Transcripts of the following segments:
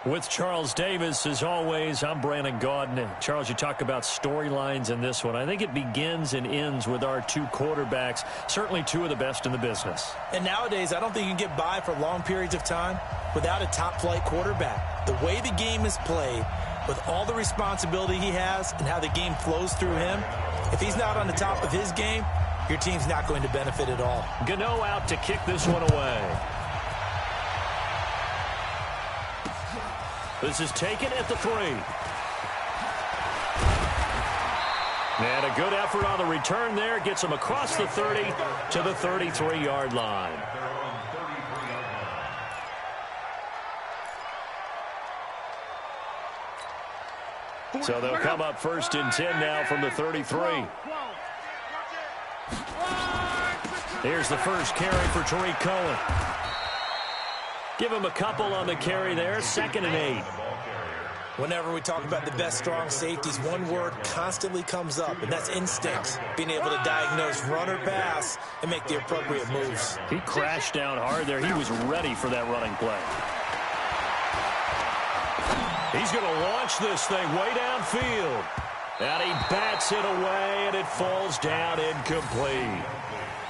With Charles Davis, as always, I'm Brandon Gaudin. Charles, you talk about storylines in this one. I think it begins and ends with our two quarterbacks, certainly two of the best in the business. And nowadays, I don't think you can get by for long periods of time without a top-flight quarterback. The way the game is played, with all the responsibility he has and how the game flows through him, if he's not on the top of his game, your team's not going to benefit at all. Gano out to kick this one away. This is taken at the 3. And a good effort on the return there. Gets him across the 30 to the 33-yard line. So they'll come up 1st and 10 now from the 33. Here's the first carry for Tariq Cohen. Give him a couple on the carry there. 2nd and 8. Whenever we talk about the best strong safeties, one word constantly comes up, and that's instincts. Being able to diagnose run or pass and make the appropriate moves. He crashed down hard there. He was ready for that running play. He's going to launch this thing way downfield. And he bats it away, and it falls down incomplete.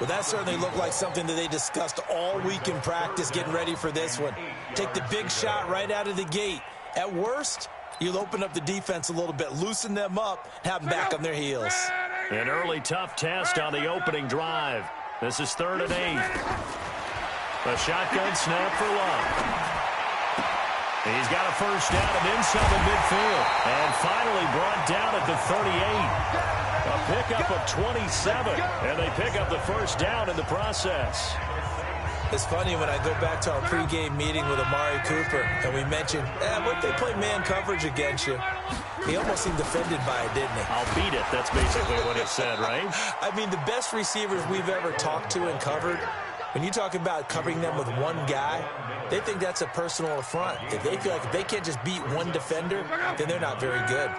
Well, that certainly looked like something that they discussed all week in practice getting ready for this one. Take the big shot right out of the gate. At worst, you'll open up the defense a little bit, loosen them up, have them back on their heels. An early tough test on the opening drive. This is 3rd and 8. A shotgun snap for Love. He's got a first down and then some in midfield. And finally brought down at the 38. A pickup of 27, and they pick up the first down in the process. It's funny when I go back to our pregame meeting with Amari Cooper, and we mentioned, what if they play man coverage against you? He almost seemed offended by it, didn't he? I'll beat it. That's basically what he said, right? I mean, the best receivers we've ever talked to and covered, when you talk about covering them with one guy, they think that's a personal affront. If they feel like if they can't just beat one defender, then they're not very good.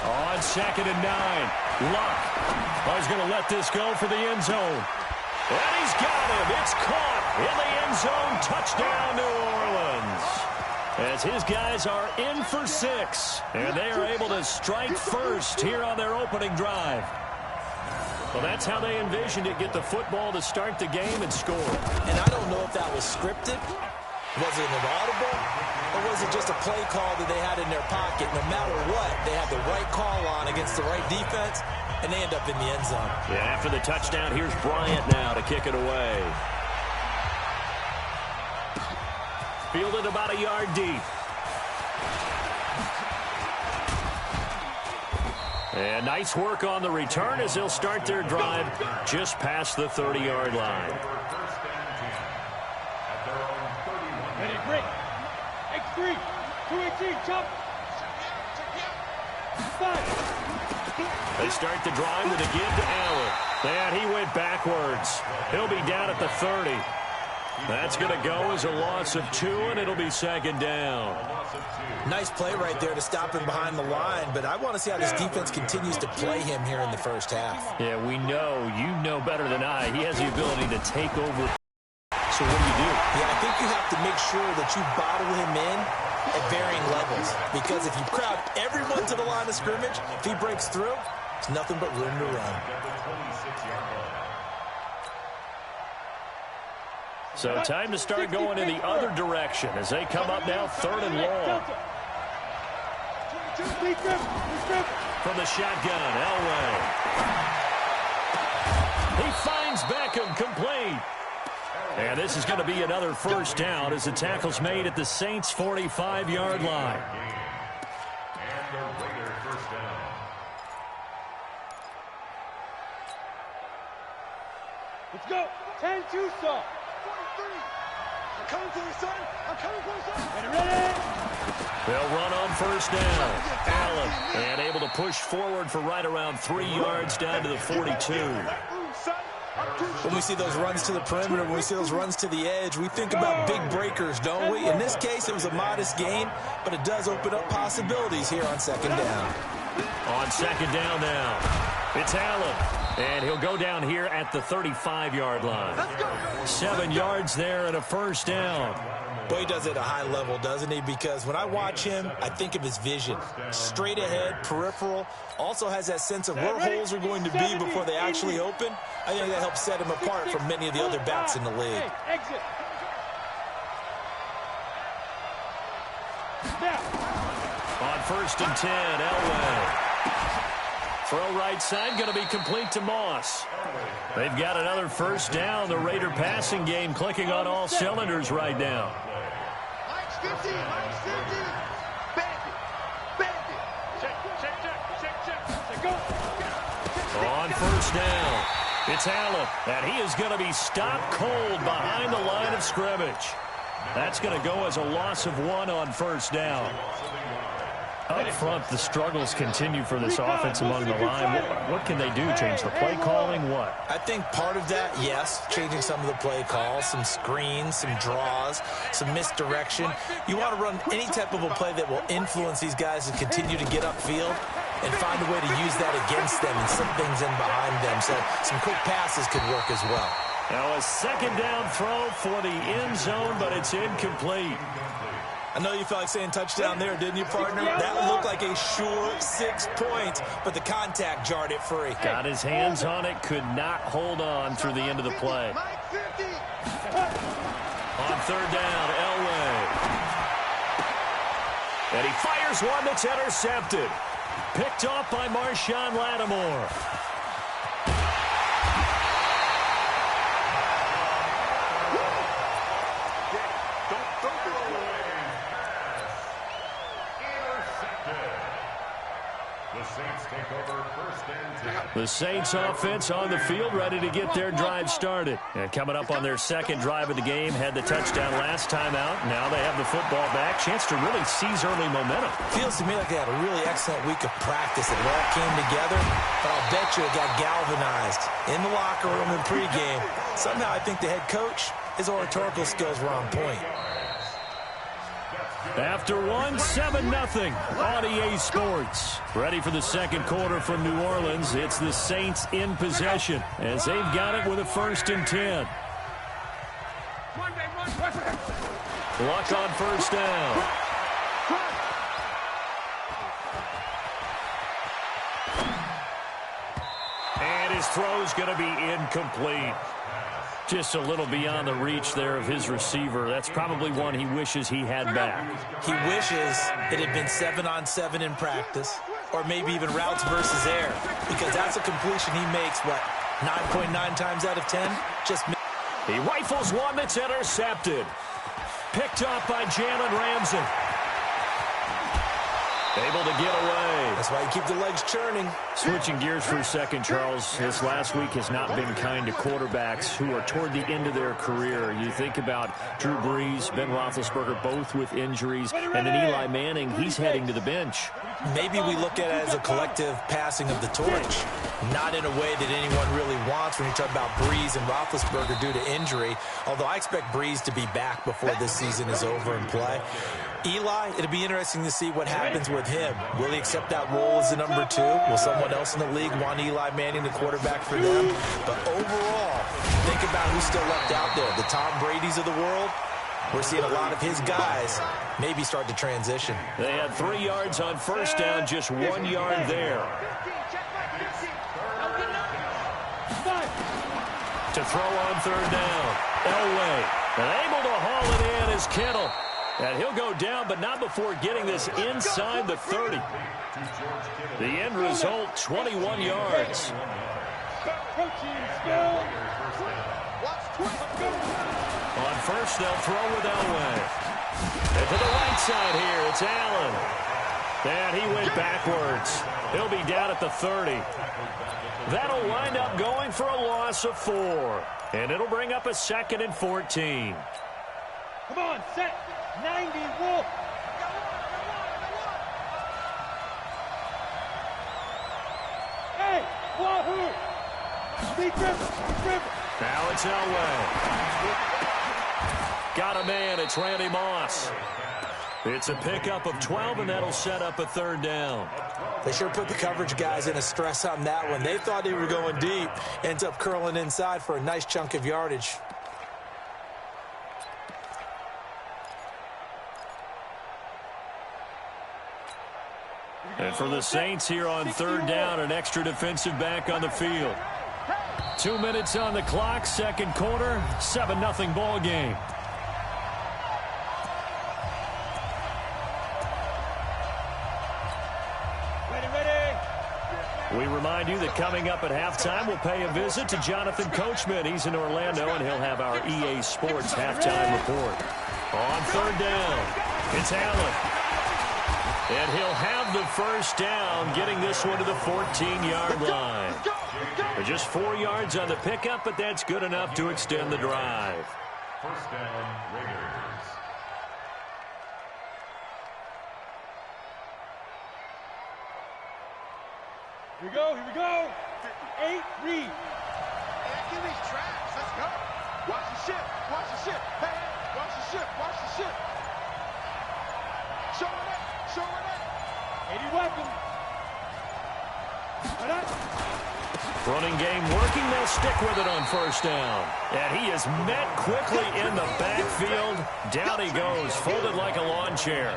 On 2nd and 9, Luck. He's going to let this go for the end zone. And he's got him. It's caught in the end zone. Touchdown, New Orleans. As his guys are in for 6. And they are able to strike first here on their opening drive. Well, that's how they envisioned it. Get the football to start the game and score. And I don't know if that was scripted. Was it an audible? Or was it just a play call that they had in their pocket? No matter what, they had the right call on against the right defense, and they end up in the end zone. Yeah, after the touchdown, here's Bryant now to kick it away. Fielded about a yard deep. And nice work on the return as they'll start their drive just past the 30-yard line. Ready, break. X3, 218, chop. 5. They start the drive with a give to Allen. And he went backwards. He'll be down at the 30. That's going to go as a loss of 2, and it'll be 2nd down. Nice play right there to stop him behind the line, but I want to see how this defense continues to play him here in the first half. Yeah, we know. You know better than I. He has the ability to take over. So what do? Yeah, I think you have to make sure that you bottle him in at varying levels, because if you crowd everyone to the line of scrimmage, if he breaks through, it's nothing but room to run. So time to start going in the other direction as they come up now 3rd and long. From the shotgun, Elway. He finds Beckham complete. And this is going to be another first down as the tackle's made at the Saints' 45-yard line. Let's go. 10-2 stop. I'm coming for the son. I'm coming for the son. Ready? They'll run on first down. Allen, and able to push forward for right around 3 yards down to the 42. When we see those runs to the perimeter, when we see those runs to the edge, we think about big breakers, don't we? In this case, it was a modest gain, but it does open up possibilities here on 2nd down. On 2nd down now, it's Allen. And he'll go down here at the 35-yard line. 7 yards there and a first down. Boy, he does it at a high level, doesn't he? Because when I watch him, I think of his vision. Straight ahead, peripheral. Also has that sense of where holes are going to be before they actually open. I think that helps set him apart from many of the other backs in the league. Exit. On 1st and 10, Elway. Throw right side, going to be complete to Moss. They've got another first down. The Raider passing game clicking on all cylinders right now. Mike's 50, Mike's 50. Bandit, bandit. Check, go. On first down, it's Allen, and he is going to be stopped cold behind the line of scrimmage. That's going to go as a loss of 1 on first down. Up front, the struggles continue for this offense among the line. What can they do? Change the play calling? What? I think part of that, yes, changing some of the play calls, some screens, some draws, some misdirection. You want to run any type of a play that will influence these guys to continue to get upfield and find a way to use that against them and slip things in behind them. So some quick passes could work as well. Now a second down throw for the end zone, but it's incomplete. I know you felt like saying touchdown there, didn't you, partner? That looked like a sure 6 points, but the contact jarred it free. Got his hands on it, could not hold on through the end of the play. On third down, Elway. And he fires one that's intercepted. Picked off by Marshawn Lattimore. The Saints offense on the field, ready to get their drive started. And coming up on their second drive of the game, had the touchdown last time out. Now they have the football back. Chance to really seize early momentum. Feels to me like they had a really excellent week of practice. It all came together, but I'll bet you it got galvanized in the locker room in pregame. Somehow I think the head coach, his oratorical skills were on point. After 7-0 on EA Sports. Ready for the second quarter from New Orleans. It's the Saints in possession as they've got it with a 1st and 10. Luck on first down. And his throw's going to be incomplete. Just a little beyond the reach there of his receiver. That's probably one he wishes he had back. He wishes it had been 7-on-7 in practice, or maybe even routes versus air, because that's a completion he makes, 9.9 times out of 10? He rifles one that's intercepted. Picked off by Jalen Ramsey. Able to get away. That's why you keep the legs churning. Switching gears for a second, Charles. This last week has not been kind to quarterbacks who are toward the end of their career. You think about Drew Brees, Ben Roethlisberger, both with injuries, and then Eli Manning, he's heading to the bench. Maybe we look at it as a collective passing of the torch, not in a way that anyone really wants when you talk about Brees and Roethlisberger due to injury, although I expect Brees to be back before this season is over and play. Eli, it'll be interesting to see what happens with him. Will he accept that role as the number 2? Will someone else in the league want Eli Manning the quarterback for them? But overall, think about who's still left out there. The Tom Brady's of the world. We're seeing a lot of his guys maybe start to transition. They had 3 yards on first down, just 1 yard there. To throw on third down. Elway, and able to haul it in is Kittle. And he'll go down, but not before getting this inside the 30. The end result, 21 yards. On first, they'll throw with Elway. And to the right side here, it's Allen. And he went backwards. He'll be down at the 30. That'll wind up going for a loss of 4. And it'll bring up a 2nd and 14. Come on, set. 90, Wolf. Hey, Wahoo. Speed River. Now it's Elway. Got a man. It's Randy Moss. It's a pickup of 12, and that'll set up a 3rd down. They sure put the coverage guys in a stress on that one. They thought they were going deep. Ends up curling inside for a nice chunk of yardage. And for the Saints here on third down, an extra defensive back on the field. 2 minutes on the clock, second quarter, 7-0 ball game. We remind you that coming up at halftime, we'll pay a visit to Jonathan Coachman. He's in Orlando, and he'll have our EA Sports halftime report. On third down, it's Allen. And he'll have the first down, getting this one to the 14-yard line. Just 4 yards on the pickup, but that's good enough to extend the drive. First down, Raiders. Here we go, here we go. 8, read. Hey, give me tracks. Let's go. Watch the ship. Watch the ship. Hey, watch the ship. Watch the ship. Show it up. Show it up. 80 weapon. Right up. Running game working. They'll stick with it on first down. And he is met quickly in the backfield. Down he goes, folded like a lawn chair.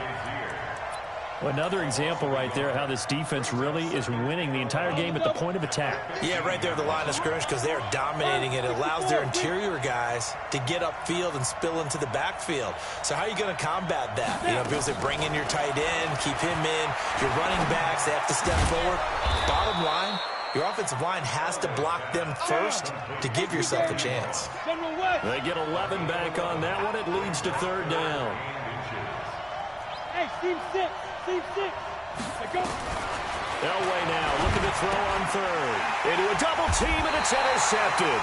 Another example right there how this defense really is winning the entire game at the point of attack. Yeah, right there at the line of scrimmage because they are dominating it. It allows their interior guys to get upfield and spill into the backfield. So how are you going to combat that? You know, because they bring in your tight end, keep him in. Your running backs, they have to step forward. Bottom line, your offensive line has to block them first to give yourself a chance. They get 11 back on that one. It leads to third down. Hey, Steve 6. Steve 6. Go. Elway now looking to throw on third. Into a double team, and it's intercepted.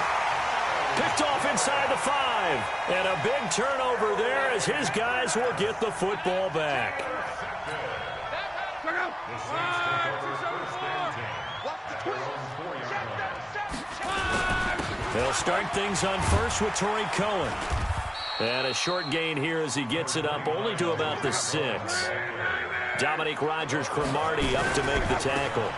Picked off inside the 5. And a big turnover there as his guys will get the football back. They'll start things on first with Torrey Cohen. And a short gain here as he gets it up only to about the 6. Dominique Rodgers-Cromartie up to make the tackle.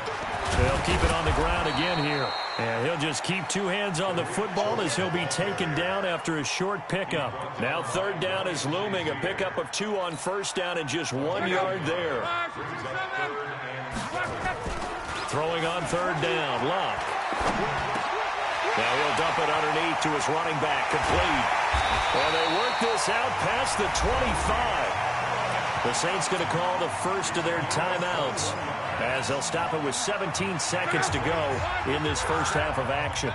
They'll keep it on the ground again here. And he'll just keep 2 hands on the football as he'll be taken down after a short pickup. Now third down is looming. A pickup of 2 on first down and just 1 yard there. Throwing on third down, Luck. Now he'll dump it underneath to his running back, complete. And they work this out past the 25. The Saints going to call the first of their timeouts as they'll stop it with 17 seconds to go in this first half of action.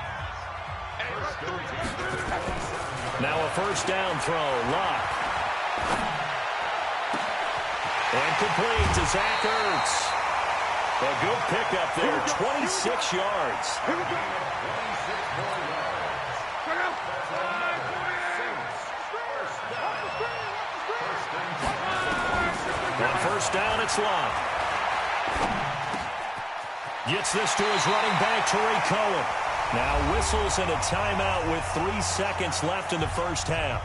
Now a first down throw, Luck. And complete to Zach Ertz. A good pickup there, 26 yards. On first down, it's Luck. Gets this to his running back, Torrey Cohen. Now whistles and a timeout with 3 seconds left in the first half.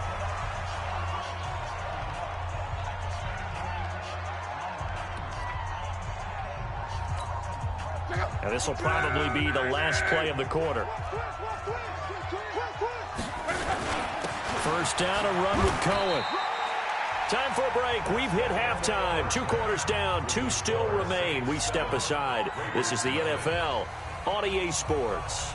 Now this will probably be the last play of the quarter. First down, a run with Cohen. Time for a break. We've hit halftime. 2 quarters down. 2 still remain. We step aside. This is the NFL on EA Sports.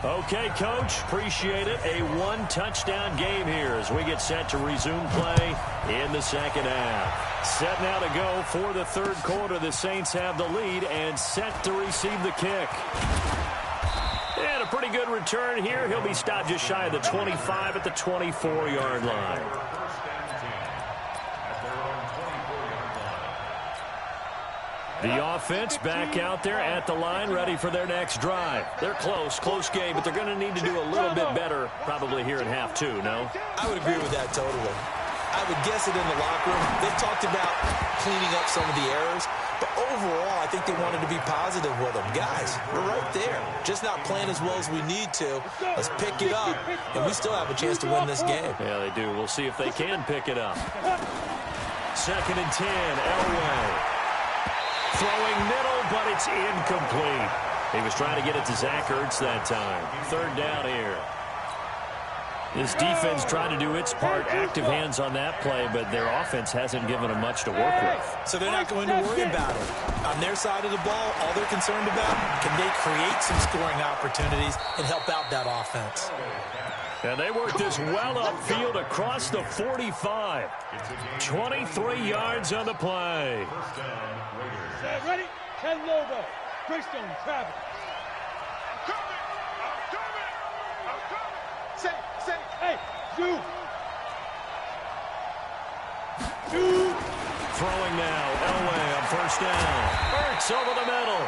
Okay, Coach. Appreciate it. A 1-touchdown game here as we get set to resume play in the second half. Set now to go for the third quarter. The Saints have the lead and set to receive the kick. And a pretty good return here. He'll be stopped just shy of the 25 at the 24-yard line. The offense back out there at the line, ready for their next drive. They're close game, but they're going to need to do a little bit better probably here in half 2, no? I would agree with that totally. I would guess it in the locker room. They've talked about cleaning up some of the errors, but overall, I think they wanted to be positive with them. Guys, we're right there. Just not playing as well as we need to. Let's pick it up, and we still have a chance to win this game. Yeah, they do. We'll see if they can pick it up. Second and 10, Elway. Throwing middle, but it's incomplete. He was trying to get it to Zach Ertz that time. Third down here. This defense tried to do its part, active hands on that play, but their offense hasn't given them much to work with. So they're not going to worry about it. On their side of the ball, all they're concerned about, can they create some scoring opportunities and help out that offense? And they work this well upfield across the 45. 23 yards on the play. Set, ready? 10 logo. Greystone, travel. Say. Hey, you. Two. Throwing now, Elway on first down. Ertz over the middle.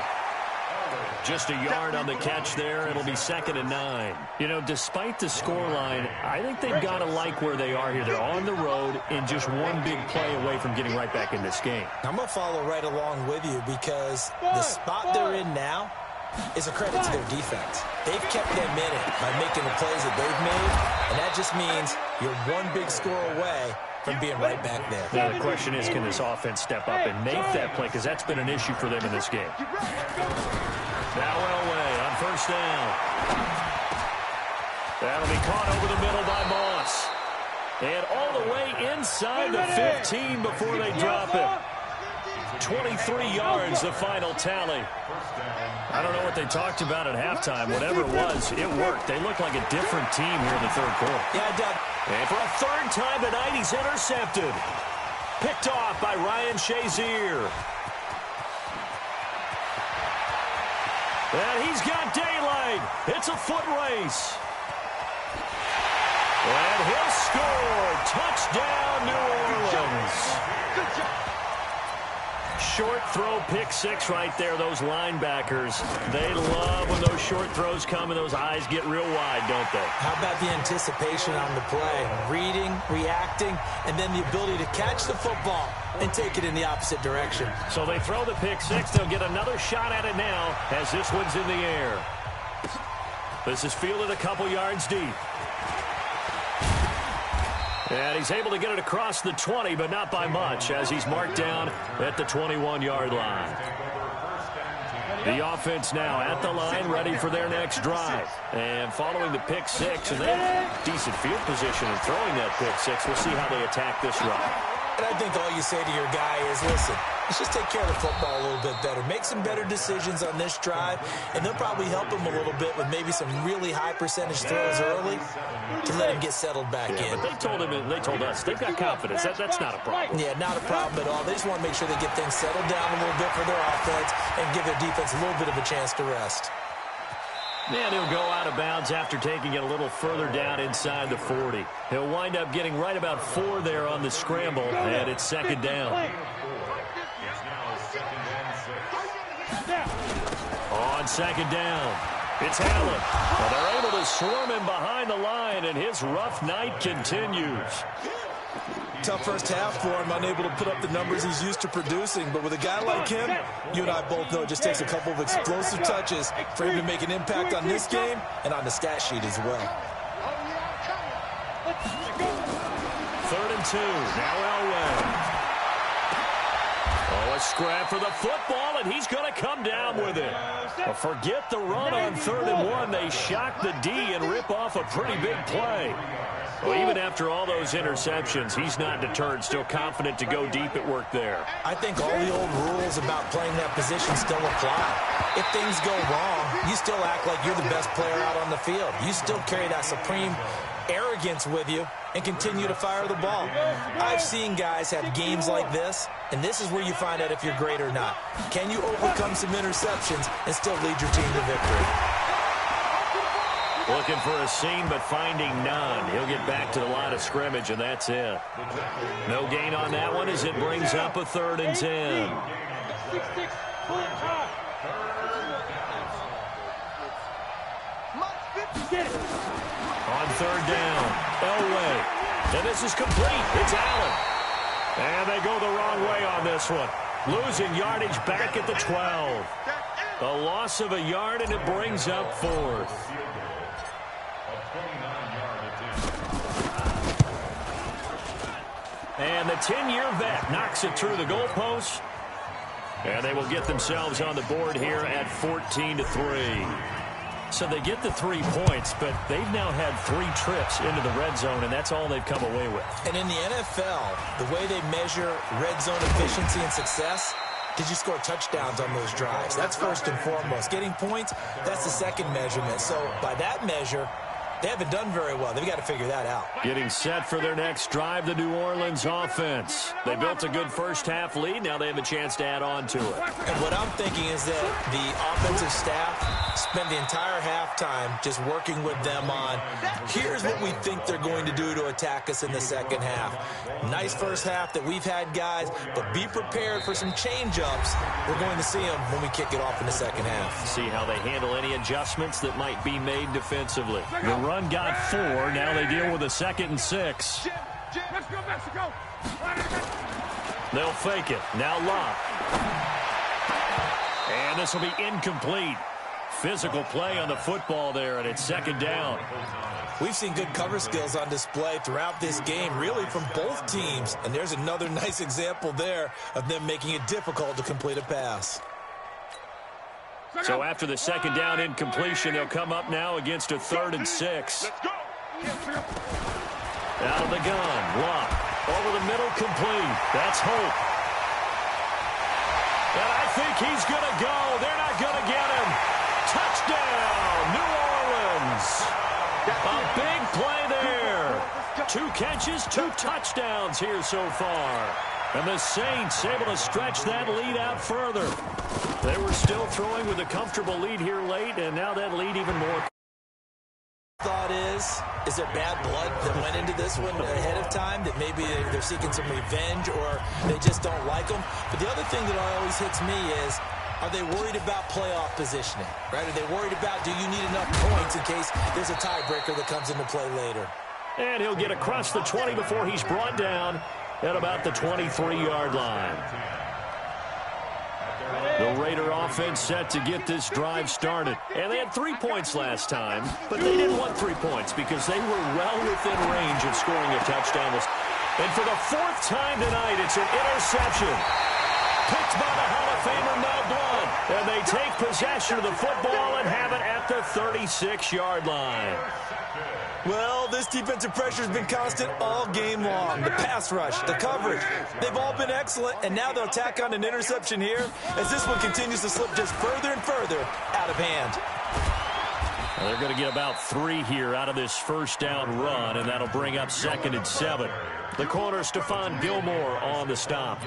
Just a yard on the catch there. It'll be 2nd and 9. You know, despite the scoreline, I think they've got to like where they are here. They're on the road and just one big play away from getting right back in this game. I'm going to follow right along with you because the spot they're in now is a credit to their defense. They've kept them in it by making the plays that they've made, and that just means you're one big score away from being right back there. Now the question is, can this offense step up and make that play? Because that's been an issue for them in this game. Now Elway on first down. That'll be caught over the middle by Moss. And all the way inside the 15 before they drop it. 23 yards, the final tally. I don't know what they talked about at halftime. Whatever it was, it worked. They look like a different team here in the third quarter. Yeah, Doug. And for a third time tonight, he's intercepted. Picked off by Ryan Shazier. And he's got daylight. It's a foot race. And he'll score. Touchdown, New Orleans. Good job. Short throw, pick six right there. Those linebackers, they love when those short throws come and those eyes get real wide, don't they? How about the anticipation on the play? Reading, reacting, and then the ability to catch the football and take it in the opposite direction. So they throw the pick six. They'll get another shot at it now as this one's in the air. This is fielded a couple yards deep. And he's able to get it across the 20, but not by much, as he's marked down at the 21-yard line. The offense now at the line, ready for their next drive. And following the pick six, and they have decent field position in throwing that pick six. We'll see how they attack this drive. And I think all you say to your guy is, listen, let's just take care of the football a little bit better. Make some better decisions on this drive, and they'll probably help him a little bit with maybe some really high percentage throws early to let him get settled back in. But they told us, they've got confidence. That's not a problem. Yeah, not a problem at all. They just want to make sure they get things settled down a little bit for their offense and give their defense a little bit of a chance to rest. And he'll go out of bounds after taking it a little further down inside the 40. He'll wind up getting right about 4 there on the scramble, and it's second down. On second down, it's Allen. Well, they're able to swarm him behind the line, and his rough night continues. Tough first half for him, unable to put up the numbers he's used to producing. But with a guy like him, you and I both know it just takes a couple of explosive touches for him to make an impact on this game and on the stat sheet as well. 3rd and 2. Now Elway. Oh, a scrap for the football, and he's going to come down with it. Well, forget the run on 3rd and 1. They shock the D and rip off a pretty big play. Well, even after all those interceptions, he's not deterred, still confident to go deep at work there. I think all the old rules about playing that position still apply. If things go wrong, you still act like you're the best player out on the field. You still carry that supreme arrogance with you and continue to fire the ball. I've seen guys have games like this, and this is where you find out if you're great or not. Can you overcome some interceptions and still lead your team to victory? Looking for a seam, but finding none. He'll get back to the line of scrimmage, and that's it. No gain on that one as it brings up a 3rd and 10. On 3rd down, Elway. And this is complete. It's Allen. And they go the wrong way on this one. Losing yardage back at the 12. A loss of a yard, and it brings up 4th. And the 10-year vet knocks it through the goalpost. And they will get themselves on the board here at 14-3. So they get the 3 points, but they've now had 3 trips into the red zone, and that's all they've come away with. And in the NFL, the way they measure red zone efficiency and success, did you score touchdowns on those drives? That's first and foremost. Getting points, that's the second measurement. So by that measure, they haven't done very well. They've got to figure that out. Getting set for their next drive, the New Orleans offense. They built a good first-half lead. Now they have a chance to add on to it. And what I'm thinking is that the offensive staff spend the entire halftime just working with them on, here's what we think they're going to do to attack us in the second half. Nice first half that we've had, guys, but be prepared for some change-ups. We're going to see them when we kick it off in the second half. See how they handle any adjustments that might be made defensively. The run got 4. Now they deal with a 2nd and 6. Let's go, Mexico. They'll fake it. Now Locke. And this will be incomplete. Physical play on the football there, and it's 2nd down. We've seen good cover skills on display throughout this game, really from both teams. And there's another nice example there of them making it difficult to complete a pass. So after the 2nd down incompletion, they'll come up now against a 3rd and 6. Out of the gun, Locke. Over the middle, complete. That's Hope. And I think he's going to go. They're not going to get him. Touchdown, New Orleans. A big play there. 2 catches, 2 touchdowns here so far. And the Saints able to stretch that lead out further. They were still throwing with a comfortable lead here late, and now that lead even more. Thought is there bad blood that went into this one ahead of time, that maybe they're seeking some revenge or they just don't like them? But the other thing that always hits me is, are they worried about playoff positioning, right? Are they worried about, do you need enough points in case there's a tiebreaker that comes into play later? And he'll get across the 20 before he's brought down at about the 23-yard line. The Raider offense set to get this drive started. And they had 3 points last time, but they didn't want 3 points because they were well within range of scoring a touchdown. And for the 4th time tonight, it's an interception. Picked by the Hall of Famer Mel Blount. And they take possession of the football and have it at the 36-yard line. Well, this defensive pressure has been constant all game long. The pass rush, the coverage, they've all been excellent, and now they'll tack on an interception here as this one continues to slip just further and further out of hand. Well, they're going to get about 3 here out of this first down run, and that'll bring up 2nd and 7. The corner, Stephon Gilmore, on the stop.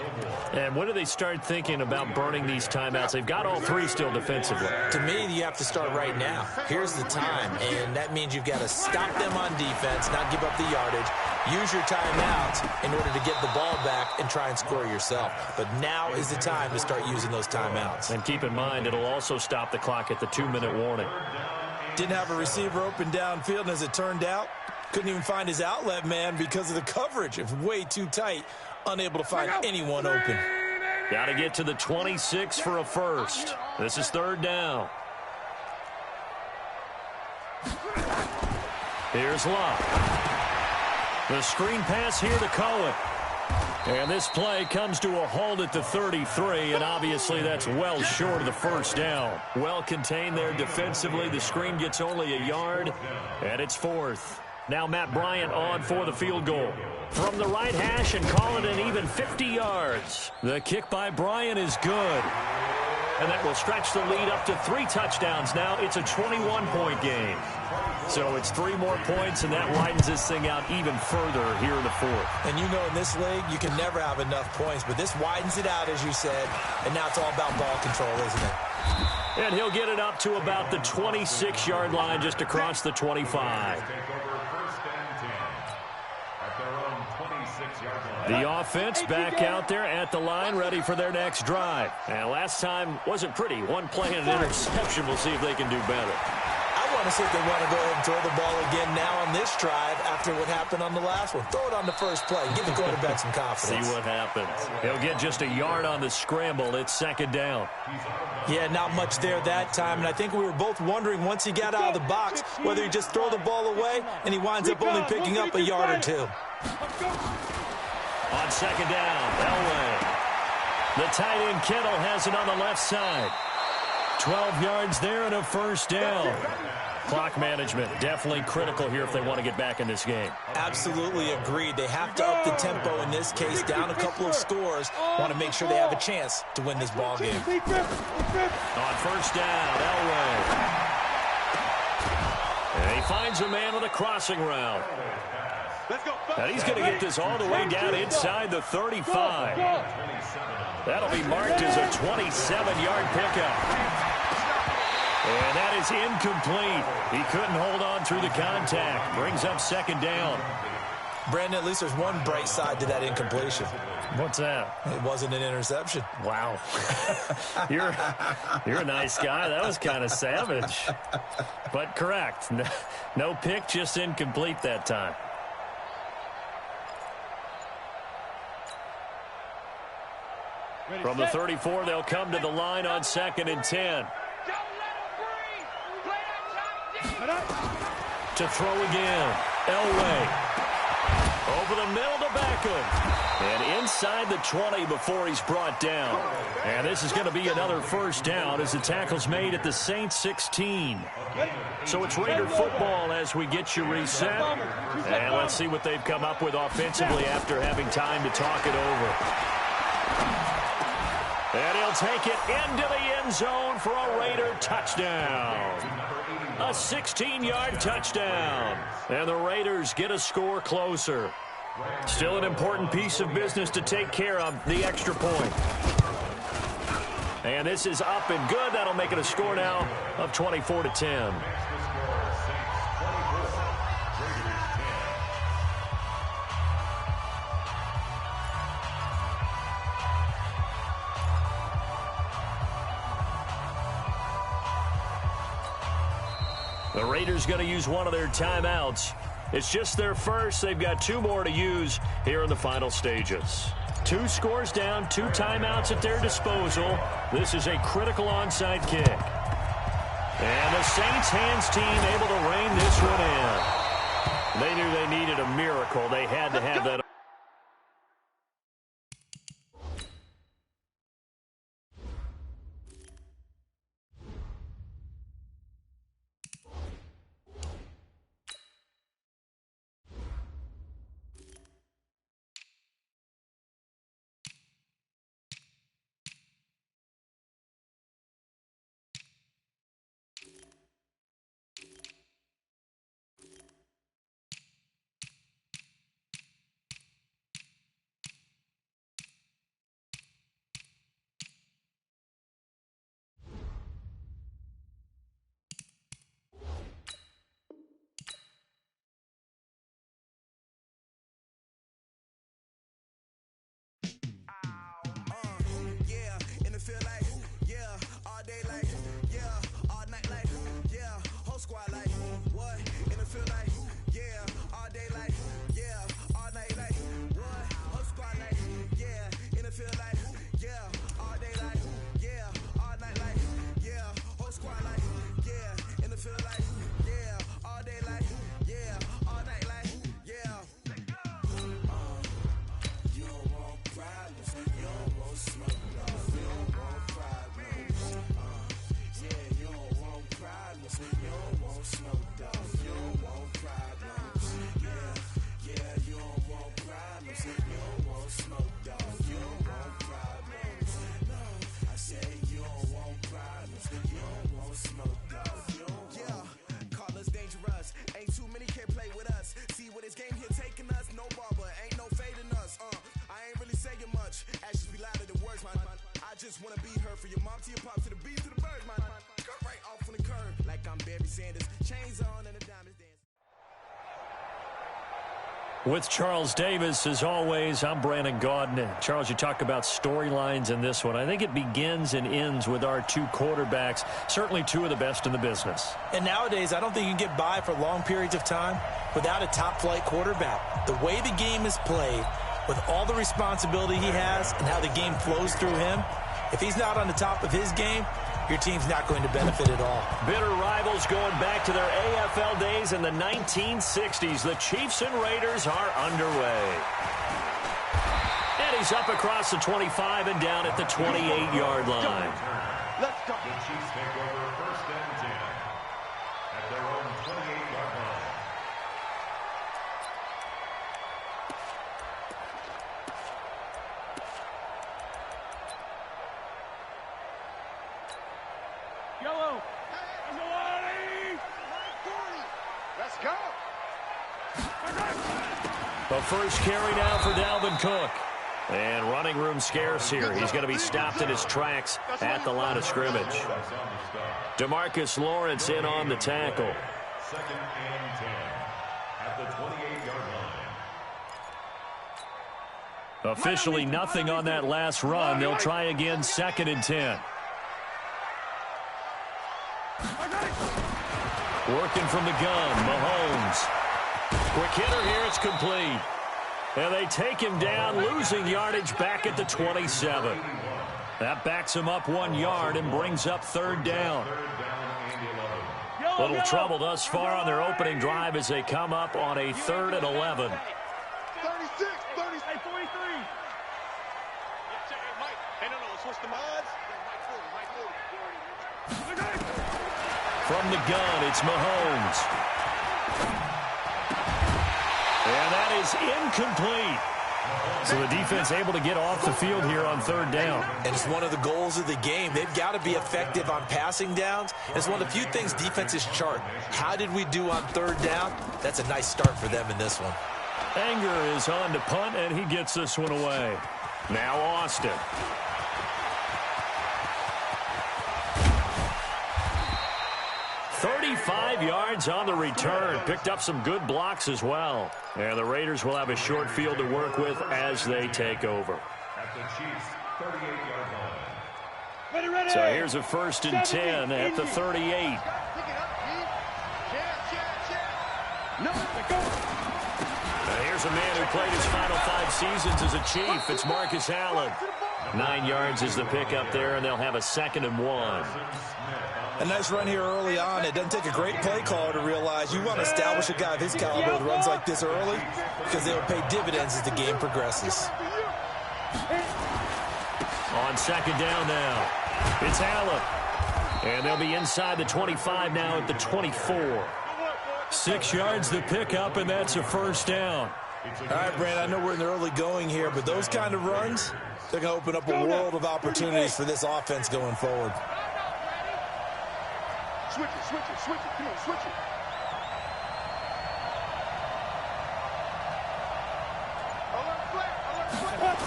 And when do they start thinking about burning these timeouts? They've got all 3 still defensively. To me, you have to start right now. Here's the time, and that means you've got to stop them on defense, not give up the yardage. Use your timeouts in order to get the ball back and try and score yourself. But now is the time to start using those timeouts. And keep in mind, it'll also stop the clock at the 2-minute warning. Didn't have a receiver open downfield, and as it turned out, couldn't even find his outlet man because of the coverage. It was way too tight, unable to find anyone open. Got to get to the 26 for a first. This is 3rd down. Here's Locke. The screen pass here to Cohen. And this play comes to a halt at the 33, and obviously that's well short of the first down. Well contained there defensively. The screen gets only a yard, and it's 4th. Now Matt Bryant on for the field goal. From the right hash and call it an even 50 yards. The kick by Bryant is good. And that will stretch the lead up to 3 touchdowns now. It's a 21-point game. So it's 3 more points, and that widens this thing out even further here in the 4th. And you know in this league, you can never have enough points, but this widens it out, as you said, and now it's all about ball control, isn't it? And he'll get it up to about the 26-yard line, just across the 25. The offense back out there at the line, ready for their next drive. And last time wasn't pretty. 1 play and an interception. We'll see if they can do better. I want to see if they want to go ahead and throw the ball again now on this drive after what happened on the last one. Throw it on the first play. Give the quarterback some confidence. See what happens. He'll get just a yard on the scramble. It's 2nd down. Yeah, not much there that time. And I think we were both wondering once he got out of the box whether he just throw the ball away and he winds up only picking up a yard or 2. On 2nd down, Elway. The tight end Kittle has it on the left side. 12 yards there and a first down. Clock management definitely critical here if they want to get back in this game. Absolutely agreed. They have to up the tempo in this case, down a couple of scores. Want to make sure they have a chance to win this ball game. On first down, Elway. And he finds a man with a crossing route. And he's going to get this all the way down inside the 35. That'll be marked as a 27-yard pickup. And that is incomplete. He couldn't hold on through the contact. Brings up second down. Brandon, at least there's one bright side to that incompletion. What's that? It wasn't an interception. Wow. You're a nice guy. That was kind of savage. But correct. No pick, just incomplete that time. From the 34, they'll come to the line on 2nd and 10. To throw again. Elway. Over the middle to Beckham. And inside the 20 before he's brought down. And this is going to be another first down as the tackle's made at the Saints 16. So it's Raider football as we get you reset. And let's see what they've come up with offensively after having time to talk it over. And he'll take it into the end zone for a Raider touchdown. A 16-yard touchdown. And the Raiders get a score closer. Still an important piece of business to take care of, the extra point. And this is up and good. That'll make it a score now of 24-10. The Raiders going to use one of their timeouts. It's just their first. They've got 2 more to use here in the final stages. 2 scores down, 2 timeouts at their disposal. This is a critical onside kick. And the Saints hands team able to rein this one in. They knew they needed a miracle. They had to have that. With Charles Davis, as always, I'm Brandon Gaudin. Charles, you talk about storylines in this one. I think it begins and ends with our 2 quarterbacks, certainly 2 of the best in the business. And nowadays, I don't think you can get by for long periods of time without a top-flight quarterback. The way the game is played, with all the responsibility he has and how the game flows through him, if he's not on the top of his game, your team's not going to benefit at all. Bitter rivals going back to their AFL days in the 1960s. The Chiefs and Raiders are underway. And And he's up across the 25 and down at the 28-yard line. Let's go. The Chiefs take over first and 10 at their own 28-yard line. Yellow. Let's go. The first carry now for Dalvin Cook. And running room scarce here. He's going to be stopped in his tracks at the line of scrimmage. DeMarcus Lawrence in on the tackle. Second and 10 at the 28-yard line. Officially nothing on that last run. They'll try again, second and 10. Working from the gun, Mahomes. Quick hitter here, it's complete. And they take him down, losing yardage back at the 27. That backs him up 1 yard and brings up third down. Little trouble thus far on their opening drive as they come up on a 3rd and 11. 36, 36, 43. Hey, no, switch the mods. From the gun, it's Mahomes. And that is incomplete. So the defense able to get off the field here on third down. And it's one of the goals of the game. They've got to be effective on passing downs. It's one of the few things defenses chart. How did we do on third down? That's a nice start for them in this one. Anger is on to punt, and he gets this one away. Now Austin. "35 yards on the return. Picked up some good blocks as well. And the Raiders will have a short field to work with as they take over. At the Chiefs' 38-yard line. Ready, ready. So here's a 1st and 10 at the 38. Pick it up, Pete. Check. No, go. Now here's a man who played his final 5 seasons as a Chief. It's Marcus Allen. 9 yards is the pickup there, and they'll have a 2nd and 1. A nice run here early on. It doesn't take a great play caller to realize you want to establish a guy of his caliber with runs like this early because they will pay dividends as the game progresses. On 2nd down now, it's Allen. And they'll be inside the 25 now at the 24. 6 yards the pickup, and that's a 1st down. All right, Brand, I know we're in the early going here, but those kind of runs, they're going to open up a world of opportunities for this offense going forward. Switch it. Come on, switch it. Alert flat.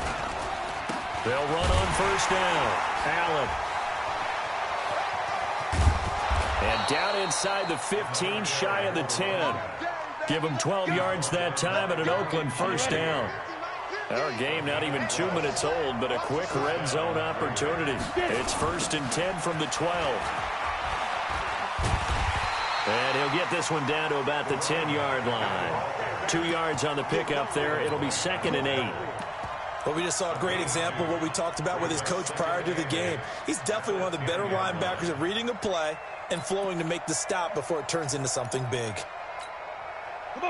They'll run on 1st down. Allen. And down inside the 15, shy of the 10. Give them 12 yards that time at an Oakland 1st down. Our game not even 2 minutes old, but a quick red zone opportunity. It's 1st and 10 from the 12. And he'll get this one down to about the 10-yard line. 2 yards on the pickup there. It'll be 2nd and 8. Well, we just saw a great example of what we talked about with his coach prior to the game. He's definitely one of the better linebackers at reading a play and flowing to make the stop before it turns into something big.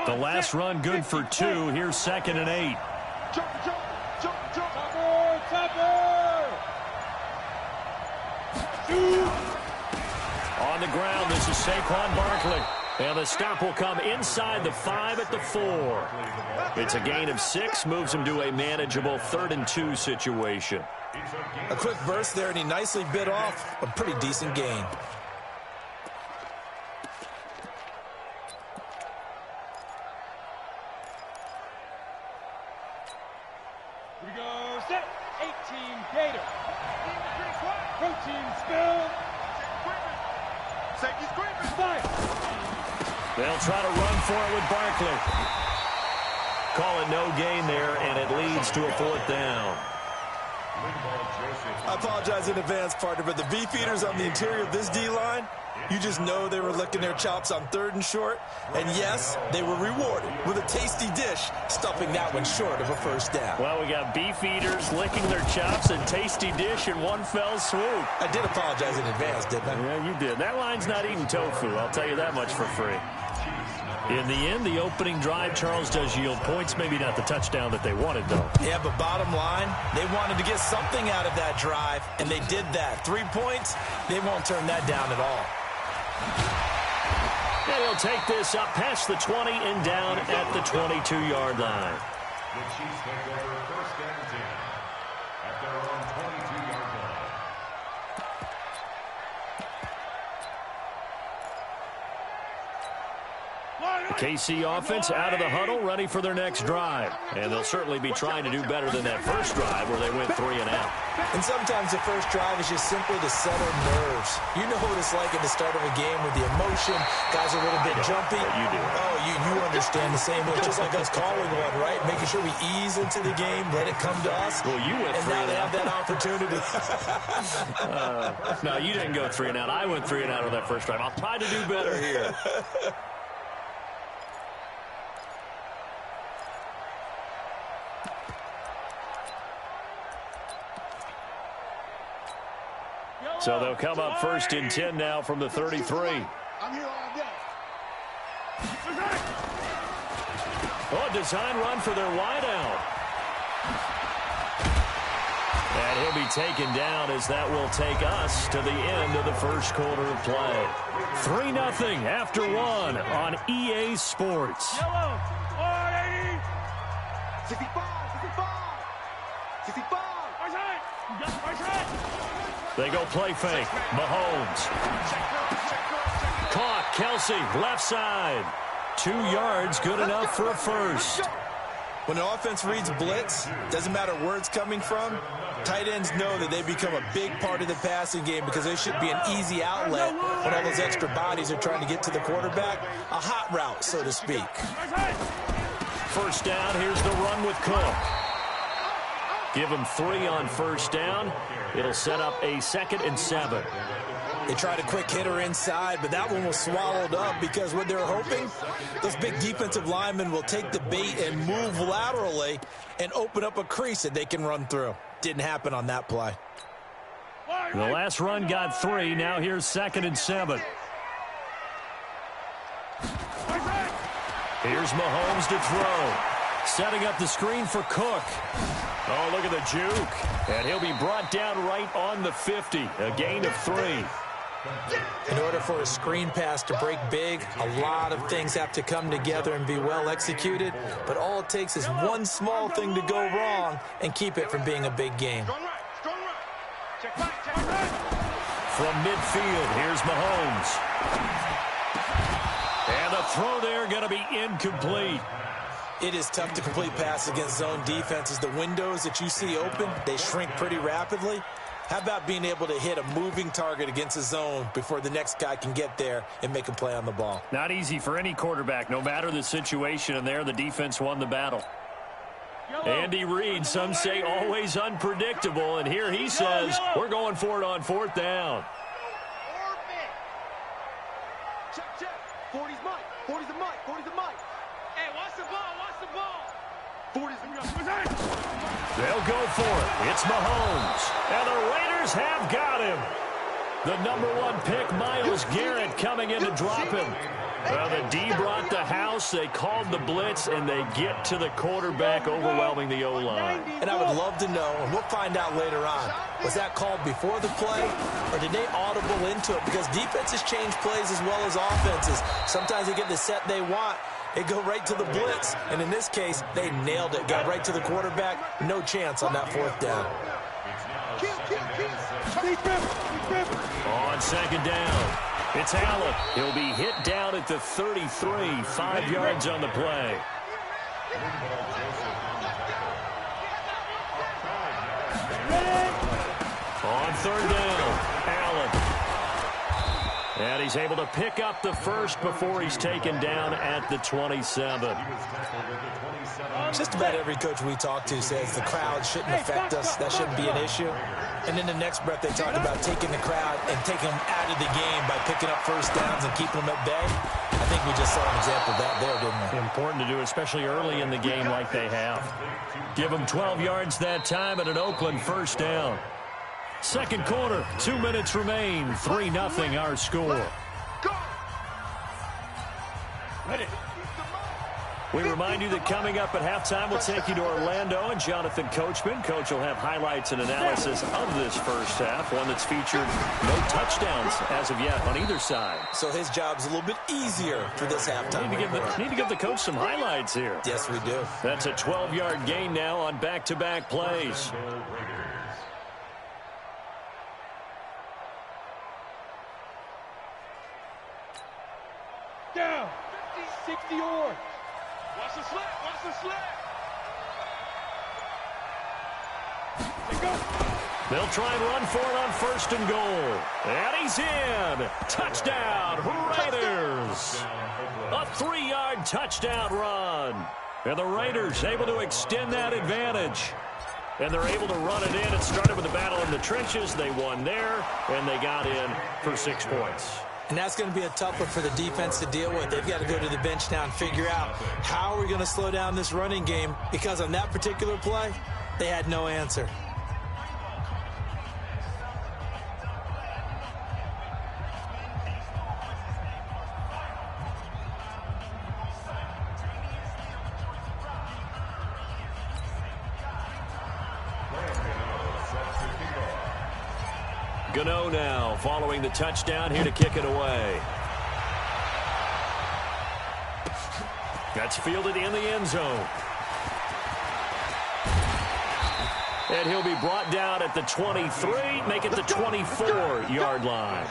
The last run good for 2. Here's 2nd and 8. Jump. Topper. On the ground, this is Saquon Barkley. And the stop will come inside the 5 at the 4. It's a gain of 6, moves him to a manageable 3rd and 2 situation. A quick burst there, and he nicely bit off a pretty decent gain. Here we go. Set. 18 Gator. Protein spill. Safety's creeping. Fire. They'll try to run for it with Barkley. Call it no gain there, and it leads to a 4th down. I apologize in advance, partner, but the beefeaters on the interior of this D-line, you just know they were licking their chops on 3rd and short. And yes, they were rewarded with a tasty dish, stuffing that one short of a 1st down. Well, we got beef eaters licking their chops and tasty dish in one fell swoop. I did apologize in advance, didn't I? Yeah, you did. That line's not eating tofu, I'll tell you that much for free. In the end, the opening drive, Charles, does yield points. Maybe not the touchdown that they wanted, though. Yeah, but bottom line, they wanted to get something out of that drive, and they did that. 3 points, they won't turn that down at all. And he'll take this up past the 20 and down at the 22-yard line. The Chiefs take over first and 10 at their own 22-yard line. The KC offense out of the huddle, ready for their next drive. And they'll certainly be trying to do better than that first drive where they went 3 and out. And sometimes the first drive is just simply to settle nerves. You know what it's like at the start of a game with the emotion. Guys are a little bit jumpy. You do. Oh, you understand the same way. Just like us calling one, right? Making sure we ease into the game, let it come to us. Well, you went and 3 now and they out. have that opportunity. No, you didn't go 3 and out. I went 3 and out on that first drive. I'll try to do better here. So they'll come up first and 10 now from the 33. I'm here all day. Oh, a design run for their wideout. And he'll be taken down as that will take us to the end of the first quarter of play. 3-0 after 1 on EA Sports. Yellow, 180. 65, 65, 65. Right side. Right side. They go play fake. Mahomes. Caught. Kelsey, left side. 2 yards, good enough for a first. When an offense reads blitz, doesn't matter where it's coming from, tight ends know that they become a big part of the passing game because they should be an easy outlet when all those extra bodies are trying to get to the quarterback. A hot route, so to speak. First down, here's the run with Cook. Give him 3 on first down. It'll set up a 2nd and 7. They tried a quick hitter inside, but that one was swallowed up because what they're hoping, those big defensive linemen will take the bait and move laterally and open up a crease that they can run through. Didn't happen on that play. The last run got 3. Now here's 2nd and 7. Here's Mahomes to throw. Setting up the screen for Cook. Oh, look at the juke. And he'll be brought down right on the 50. A gain of 3. In order for a screen pass to break big, a lot of things have to come together and be well executed. But all it takes is one small thing to go wrong and keep it from being a big game. Strong right, strong right. Check right, check right. From midfield, here's Mahomes. And the throw there going to be incomplete. It is tough to complete pass against zone defenses. The windows that you see open, they shrink pretty rapidly. How about being able to hit a moving target against a zone before the next guy can get there and make a play on the ball? Not easy for any quarterback, no matter the situation, and there the defense won the battle. Andy Reid, some say always unpredictable, and here he says we're going for it on 4th down. Check, check. 40's Mike. 40's the Mike. 40's the Mike. Hey, watch the ball. Watch the ball. 40's the They'll go for it. It's Mahomes. And the Raiders have got him. The #1 pick, Myles Garrett, coming in to drop him. Well, the D brought the house. They called the blitz, and they get to the quarterback, overwhelming the O-line. And I would love to know, and we'll find out later on, was that called before the play, or did they audible into it? Because defenses change plays as well as offenses. Sometimes they get the set they want. They go right to the blitz, and in this case, they nailed it. Got right to the quarterback. No chance on that 4th down. On 2nd down, it's Allen. He'll be hit down at the 33, 5 yards on the play. On 3rd down, Allen. And he's able to pick up the first before he's taken down at the 27. Just about every coach we talk to says the crowd shouldn't affect us. That shouldn't be an issue. And in the next breath, they talk about taking the crowd and taking them out of the game by picking up first downs and keeping them at bay. I think we just saw an example of that there, didn't we? Important to do, especially early in the game like they have. Give them 12 yards that time and an Oakland first down. 2nd quarter, 2 minutes remain. 3-0 our score. Ready. We remind you that coming up at halftime, we'll take you to Orlando and Jonathan Coachman. Coach will have highlights and analysis of this first half, one that's featured no touchdowns as of yet on either side. So his job's a little bit easier for this halftime. Need to give the coach some highlights here. Yes, we do. That's a 12-yard gain now on back-to-back plays. Down. 60 yards. Watch the slip. Watch the slip. They'll try and run for it on 1st and goal. And he's in. Touchdown, Raiders. A 3-yard touchdown run. And the Raiders able to extend that advantage. And they're able to run it in. It started with a battle in the trenches. They won there, and they got in for 6 points. And that's going to be a tough one for the defense to deal with. They've got to go to the bench now and figure out how are we going to slow down this running game, because on that particular play, they had no answer. Gano now following the touchdown, here to kick it away. That's fielded in the end zone. And he'll be brought down at the 23, make it the 24-yard line.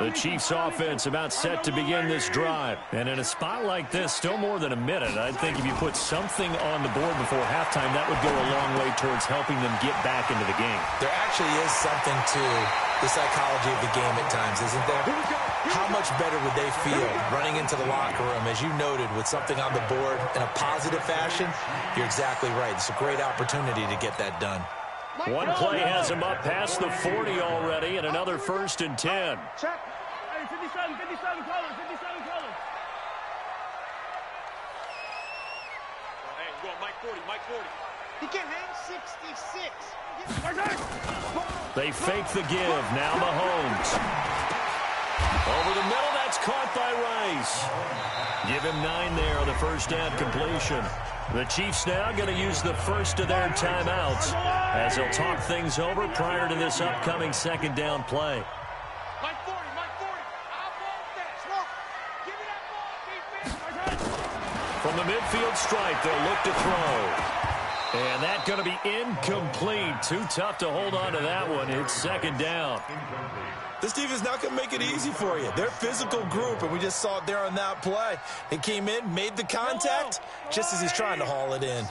The Chiefs offense about set to begin this drive. And in a spot like this, still more than a minute, I think if you put something on the board before halftime, that would go a long way towards helping them get back into the game. There actually is something to the psychology of the game at times, isn't there? How much better would they feel running into the locker room, as you noted, with something on the board in a positive fashion? You're exactly right. It's a great opportunity to get that done. One play has him up past the 40 already, and another 1st and 10. Check. Hey, 57 colors, 57 colors. Hey, you going Mike 40, Mike 40. He can hang 66. They fake the give. Now Mahomes. Over the middle, that's caught by Rice. Give him 9 there on the first down completion. The Chiefs now going to use the first of their timeouts as they'll talk things over prior to this upcoming 2nd down play. Mike 40, Mike 40. I want that. Give me that ball, defense. From the midfield stripe, they'll look to throw. And that's going to be incomplete. Too tough to hold on to that one. It's 2nd down. This defense not going to make it easy for you. They're a physical group, and we just saw it there on that play. He came in, made the contact, just as he's trying to haul it in.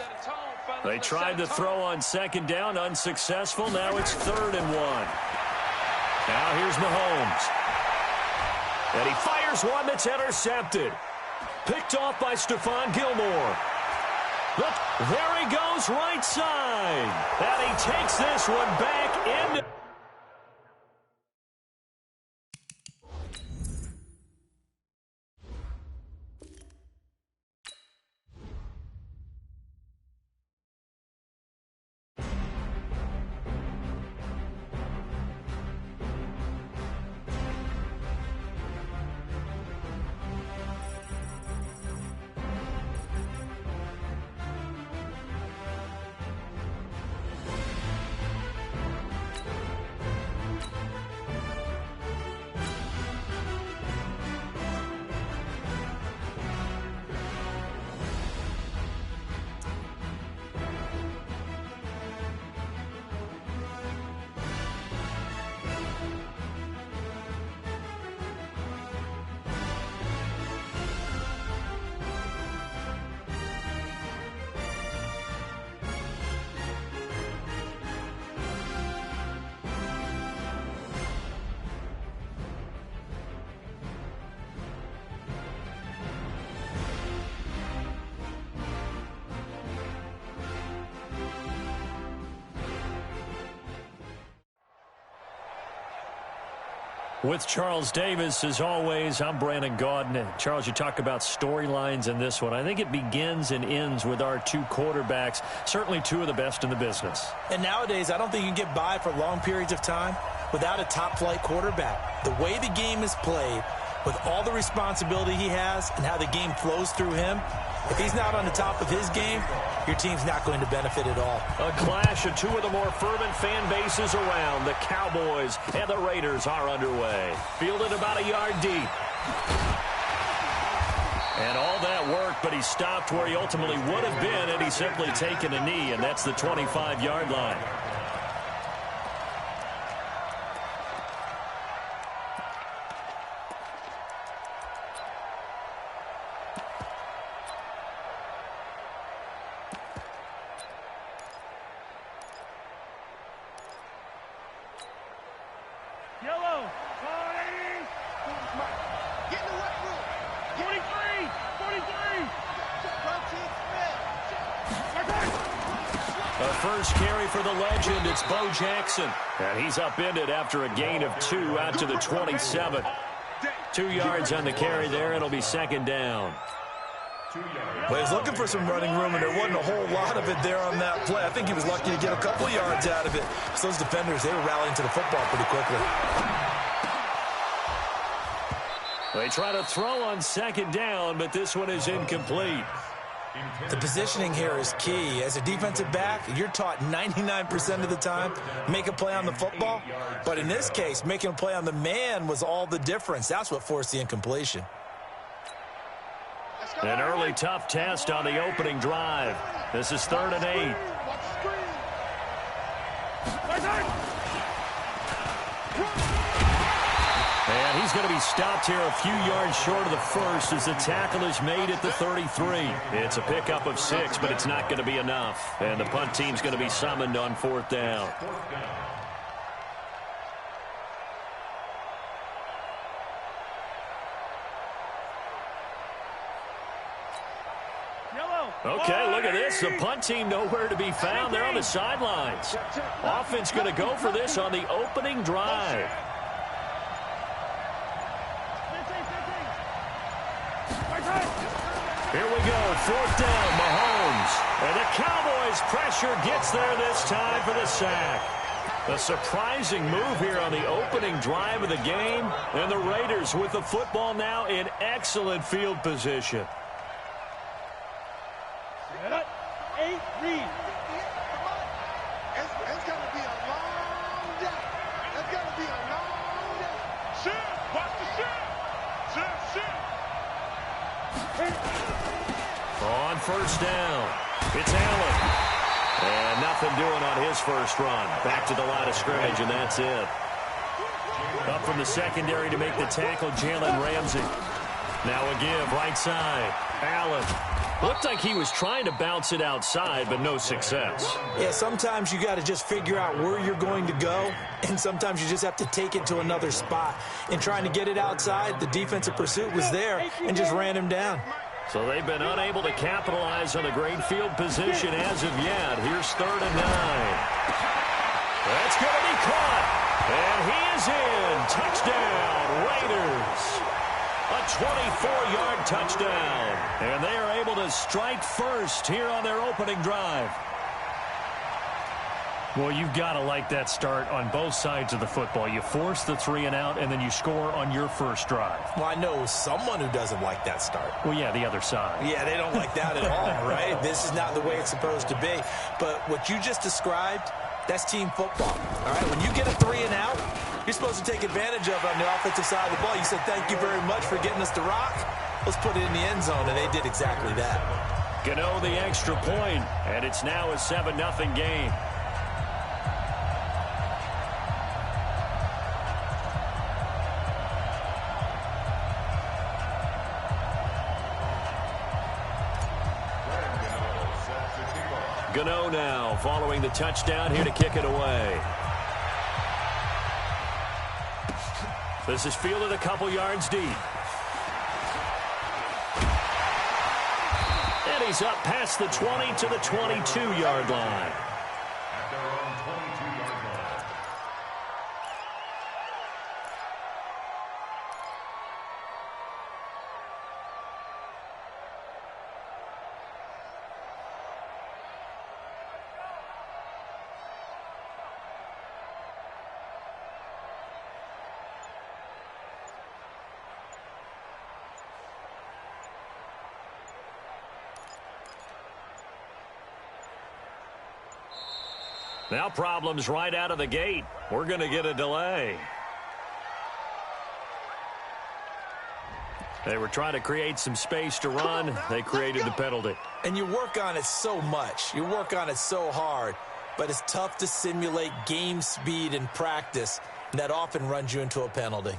They tried to throw on 2nd down, unsuccessful. Now it's 3rd and 1. Now here's Mahomes. And he fires one that's intercepted. Picked off by Stephon Gilmore. Look, there he goes, right side. And he takes this one back into... With Charles Davis, as always, I'm Brandon Gaudin. Charles, you talk about storylines in this one. I think it begins and ends with our two quarterbacks, certainly two of the best in the business. And nowadays, I don't think you can get by for long periods of time without a top-flight quarterback. The way the game is played, with all the responsibility he has and how the game flows through him, if he's not on the top of his game, your team's not going to benefit at all. A clash of two of the more fervent fan bases around. The Cowboys and the Raiders are underway. Fielded about a yard deep. And all that work, but he stopped where he ultimately would have been had he simply taken a knee, and that's the 25-yard line. Yellow. 40. Get in the weight room. 43. 43. A first carry for the legend. It's Bo Jackson. And he's upended after a gain of 2 out to the 27. 2 yards on the carry there. It'll be second down. Well, he's looking for some running room, and there wasn't a whole lot of it there on that play. I think he was lucky to get a couple yards out of it. So those defenders, they were rallying to the football pretty quickly. They try to throw on second down, but this one is incomplete. The positioning here is key. As a defensive back, you're taught 99% of the time, make a play on the football. But in this case, making a play on the man was all the difference. That's what forced the incompletion. An early tough test on the opening drive. This is 3rd and 8. And he's going to be stopped here a few yards short of the first as the tackle is made at the 33. It's a pickup of 6, but it's not going to be enough. And the punt team's going to be summoned on 4th down. Okay, look at this. The punt team nowhere to be found. They're on the sidelines. Offense going to go for this on the opening drive. Here we go, 4th down, Mahomes. And the Cowboys' pressure gets there this time for the sack. A surprising move here on the opening drive of the game. And the Raiders with the football now in excellent field position. 8 read. It's going to be a long day. It's going to be a long day. Shift. Watch the shift. Shift. On 1st down, it's Allen. And nothing doing on his first run. Back to the line of scrimmage, and that's it. Up from the secondary to make the tackle, Jalen Ramsey. Now a give, right side. Allen. Looked like he was trying to bounce it outside, but no success. Yeah, sometimes you got to just figure out where you're going to go, and sometimes you just have to take it to another spot. In trying to get it outside, the defensive pursuit was there and just ran him down. So they've been unable to capitalize on the great field position as of yet. Here's 3rd and 9. That's going to be caught. And he is in. Touchdown, Raiders. A 24-yard touchdown. And they are able to strike first here on their opening drive. Well, you've got to like that start on both sides of the football. You force the 3 and out, and then you score on your first drive. Well, I know someone who doesn't like that start. Well, yeah, the other side. Yeah, they don't like that at all, right? This is not the way it's supposed to be. But what you just described, that's team football. All right, when you get a 3 and out, you're supposed to take advantage of it on the offensive side of the ball. You said, thank you very much for getting us the rock. Let's put it in the end zone, and they did exactly that. Gano the extra point, and it's now a 7-0 game. Gano now following the touchdown here to kick it away. This is fielded a couple yards deep. And he's up past the 20 to the 22-yard line. At their own 22-yard line. Now problems right out of the gate. We're going to get a delay. They were trying to create some space to run. They created the penalty. And you work on it so much. You work on it so hard. But it's tough to simulate game speed in practice. And that often runs you into a penalty.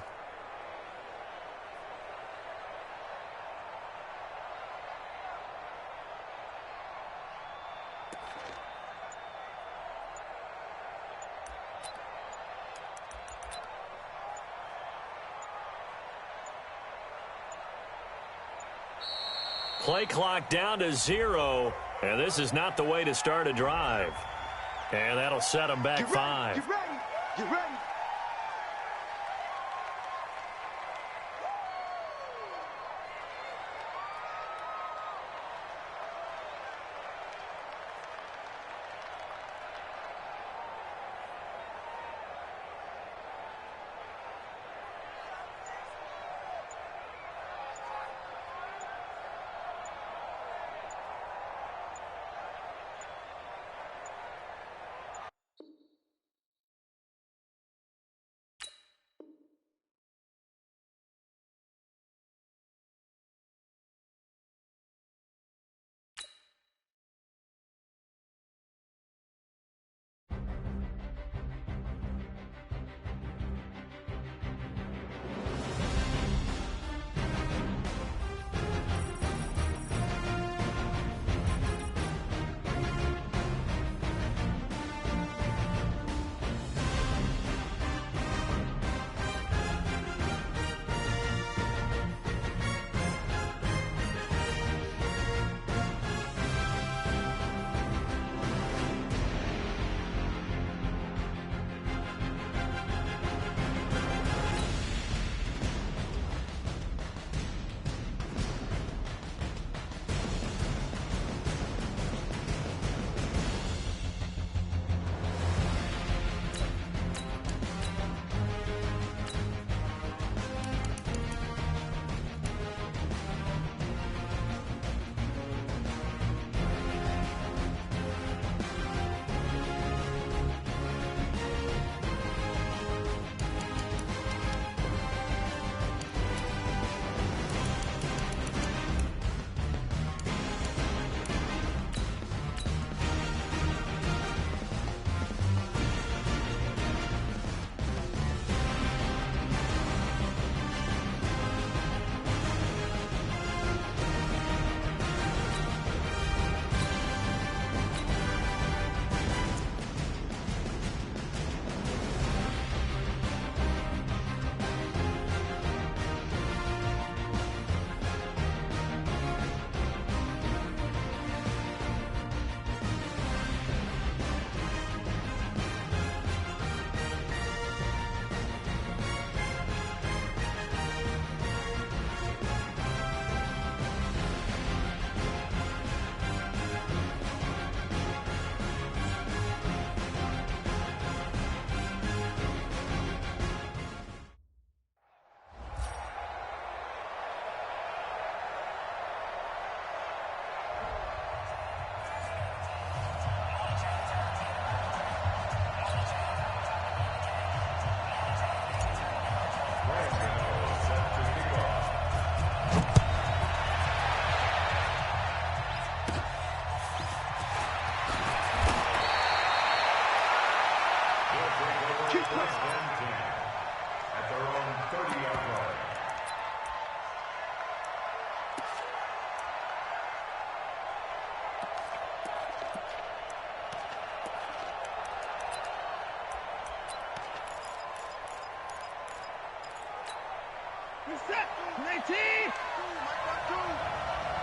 Play clock down to 0, and this is not the way to start a drive. And that'll set them back 5. Get ready. Get ready.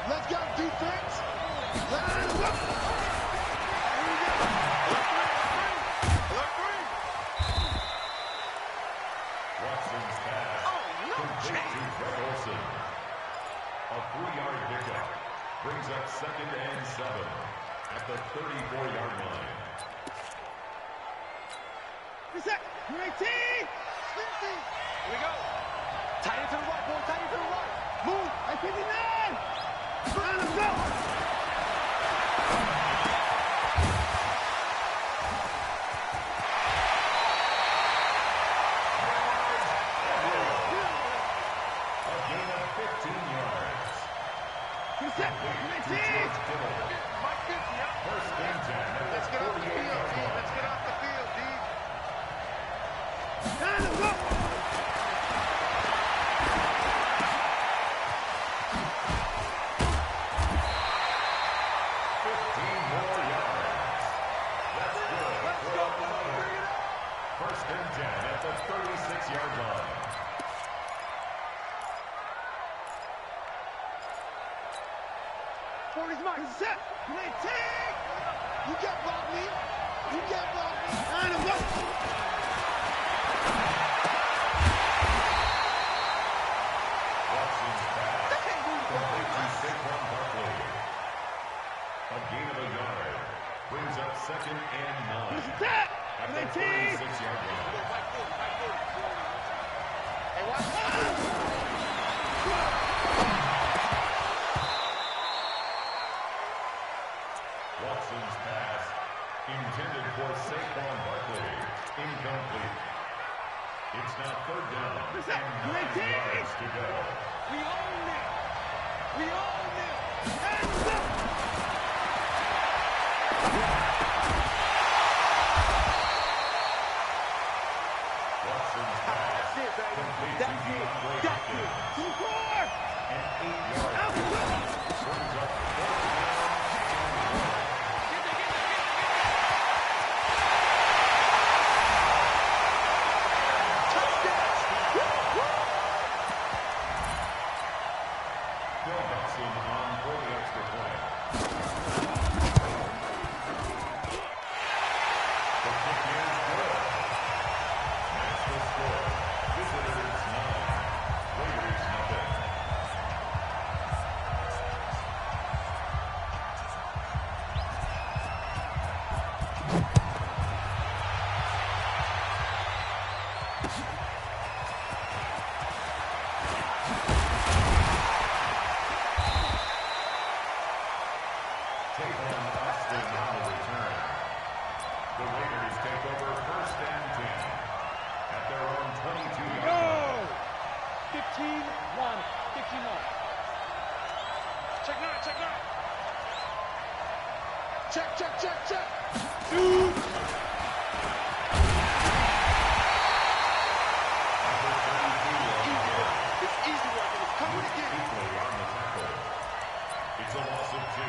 Let's go, defense. Let's go. Watson's pass. Complete to Brett Olsen. A 3-yard pickup brings up 2nd and 7 at the 34-yard line. Reset. 19. Here we go. Tight end to the right, boy. Tight end to the right. Move. I 59. Let's go. 40's mine. Set. Take. You can't block me. You can't block me. And a what? Watson's pass complete to Saquon Barkley. A gain of a yard brings up 2nd and 9 at the 36-yard line. Watson's pass intended for Saquon Barkley. Incomplete. It's now 3rd down and 9 yards to go. We own it. We own it. Hands up. Watson's pass complete to DeAndre Hopkins. An 8-yard brings up 4th down and 1. Bill Hudson on for the extra point. The kick is good. That's the score. Visitors 9, Raiders nothing. Tavon Austin on the return. The Raiders take over 1st and 10 at their own 22-yard line. 15-1. 15-1. Check 9, check 9. Check, check, check, check. Shoot. Number 32 on the hit. It's easy work and it's coming Luke again. Kuechly on the tackle. It's a loss of 2.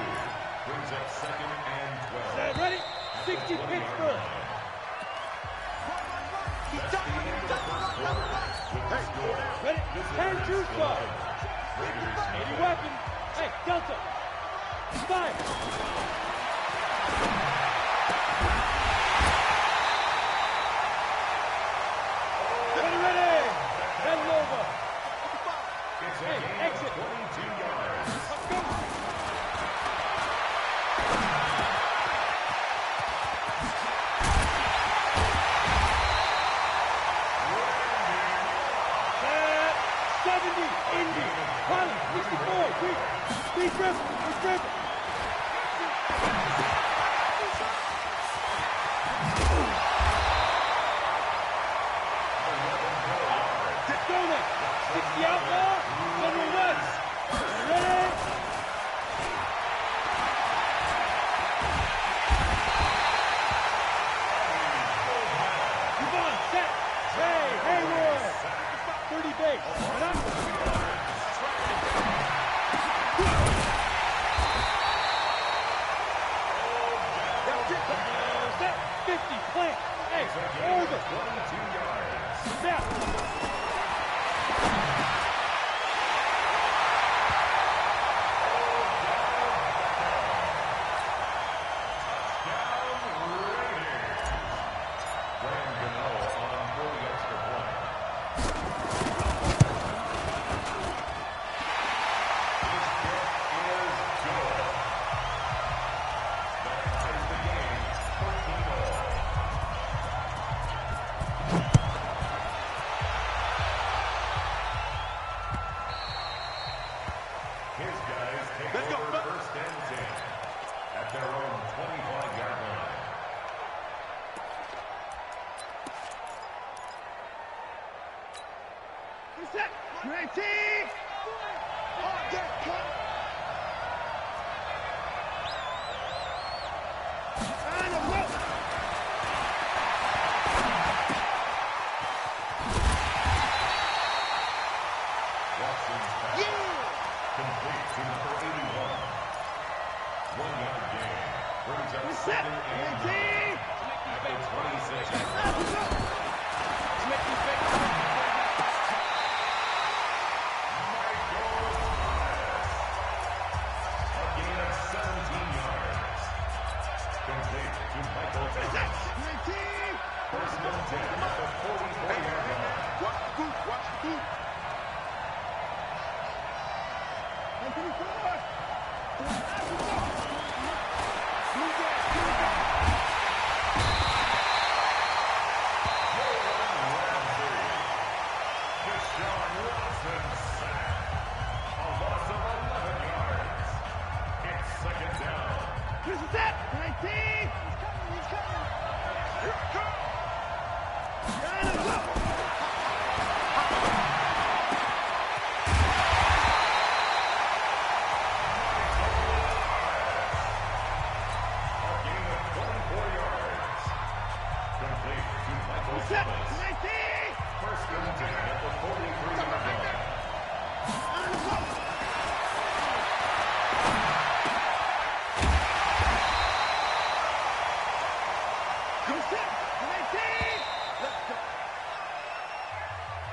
Brings up 2nd and 12. Set, ready? At 60 the 20-yard Pittsburgh. line. He's That's done. the end of the first quarter. With the score, Ready? Turn Visitors true squad. 11, Raiders 80 nothing. weapon. Hey, Delta. Fire. Ready, ready. Head over. It's a Hey, gain exit. of 22 yards. Let's go. Set. 70. Indy. Pilot. 64. Speed drift. Speed drift. Let's go now. 60 outlaw. Federal West. Ready? Move on. Set. Hey, Hayward. 30 base. Right up. Set. 50. Plant. Hey, over. 22 yards. Set. Graham Gano on for the extra point. His kick is good. That ties the game 13-all. His guys take over 1st and 10 at their own 25-yard line. Set. Ready. Hard get cut. And a rope. Watson's pass Yeah. complete to number 81. 1-yard gain brings up Set. 2nd and 9 Ready. at the 26-yard line. Let's go. Michael Thomas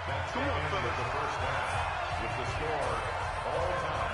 That's the end of the first half. With the score, all time.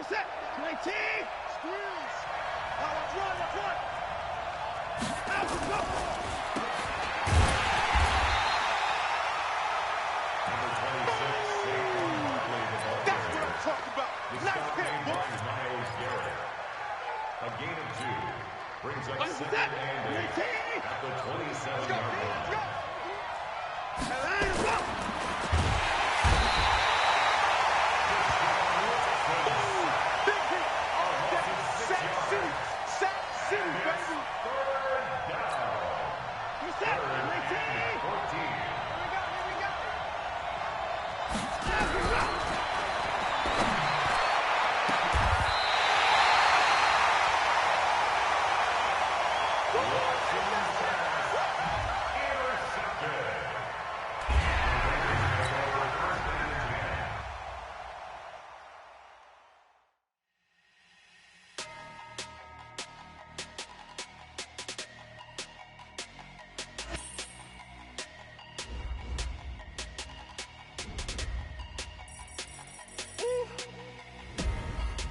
Set. 19. Squeeze. Let's run. Let's run. Out. Let's go. Number 26, Saquon Barkley, the ball That's what carrier. I'm talking about. The Nice stop hit, man boy. is Myles Garrett. A gain of 2 brings up Let's second set. and 8 19. at the Let's go, 27-yard let's line. go. Let's go. Big hit. Sack City. Sack City, baby. Third down. Let's set. 19. 14.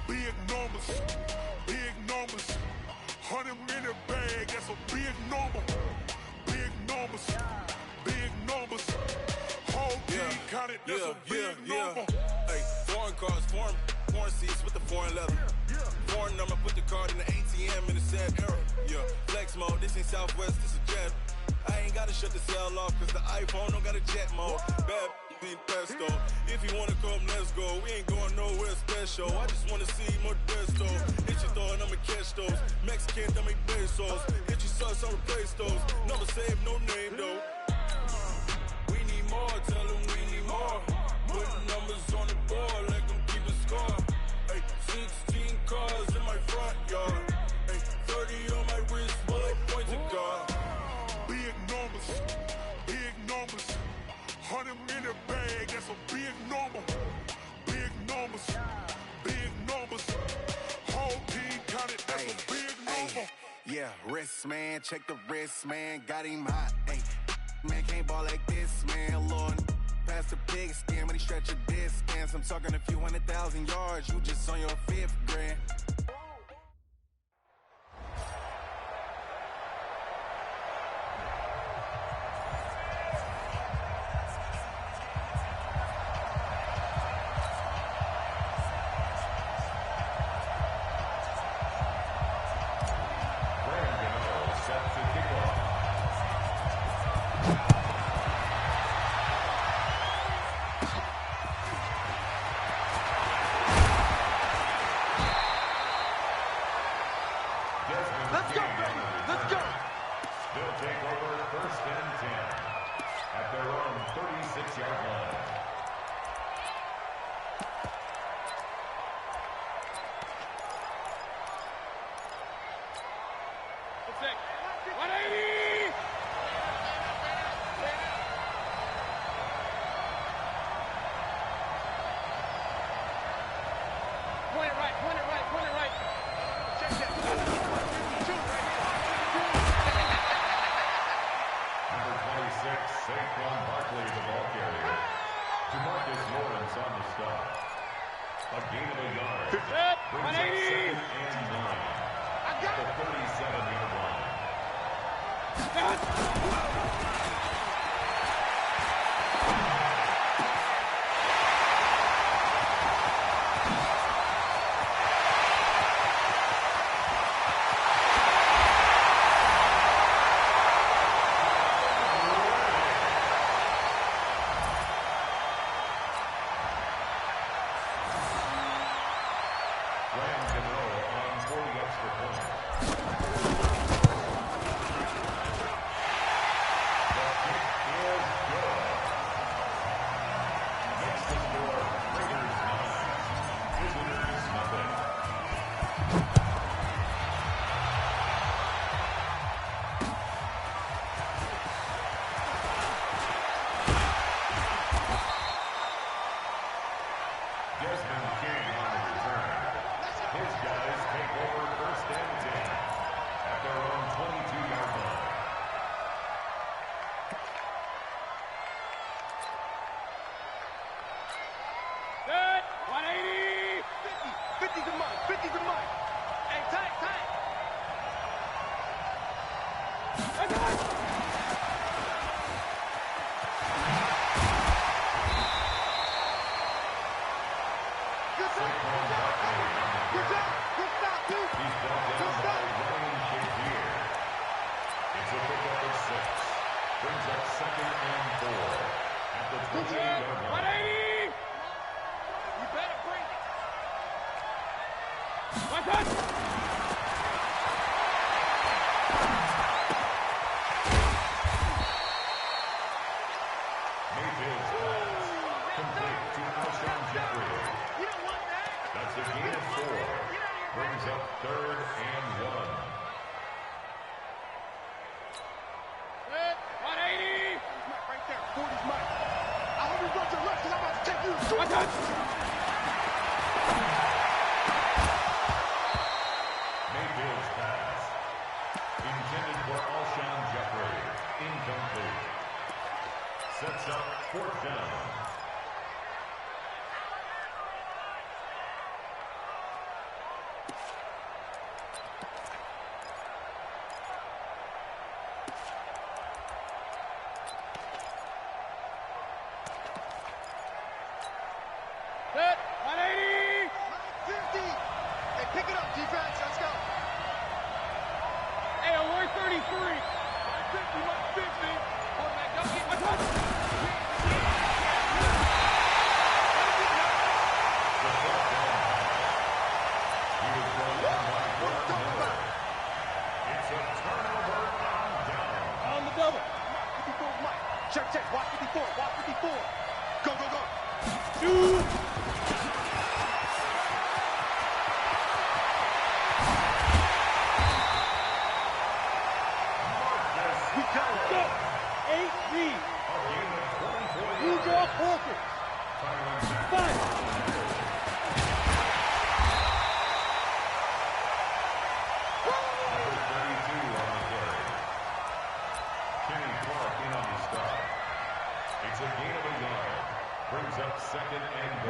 Big numbers, big numbers. 100 in the bag, that's a big number. Big numbers, big numbers. Whole team counted, that's a big number. Hey, foreign cars, foreign seats with the foreign leather. Foreign number, put the card in the ATM in the sad era. Yeah, flex mode, this ain't Southwest, this is Jet. I ain't gotta shut the cell off, cause the iPhone don't got a jet mode. Bad be pesto. If you wanna come, let's go. We ain't going nowhere special. I just wanna see more Modesto. Hit your throw and I'ma catch those. Mexican, dummy pesos. Hit your sauce, I'll replace those. Number save, no name though. We need more, tell them we need more. Putting numbers on the board, like them keeping score. Hey, 16 cars in my front yard. Hey, 30 on my wrist, bullet point to God. Big numbers, big numbers. 100 in the bag, that's a big number. this, man. Check the wrist, man. Got him hot. Hey, man, can't ball like this, man. Lord, pass the pig skin when he stretch a distance. I'm talking a few 100,000 yards. You just on your 5th grade.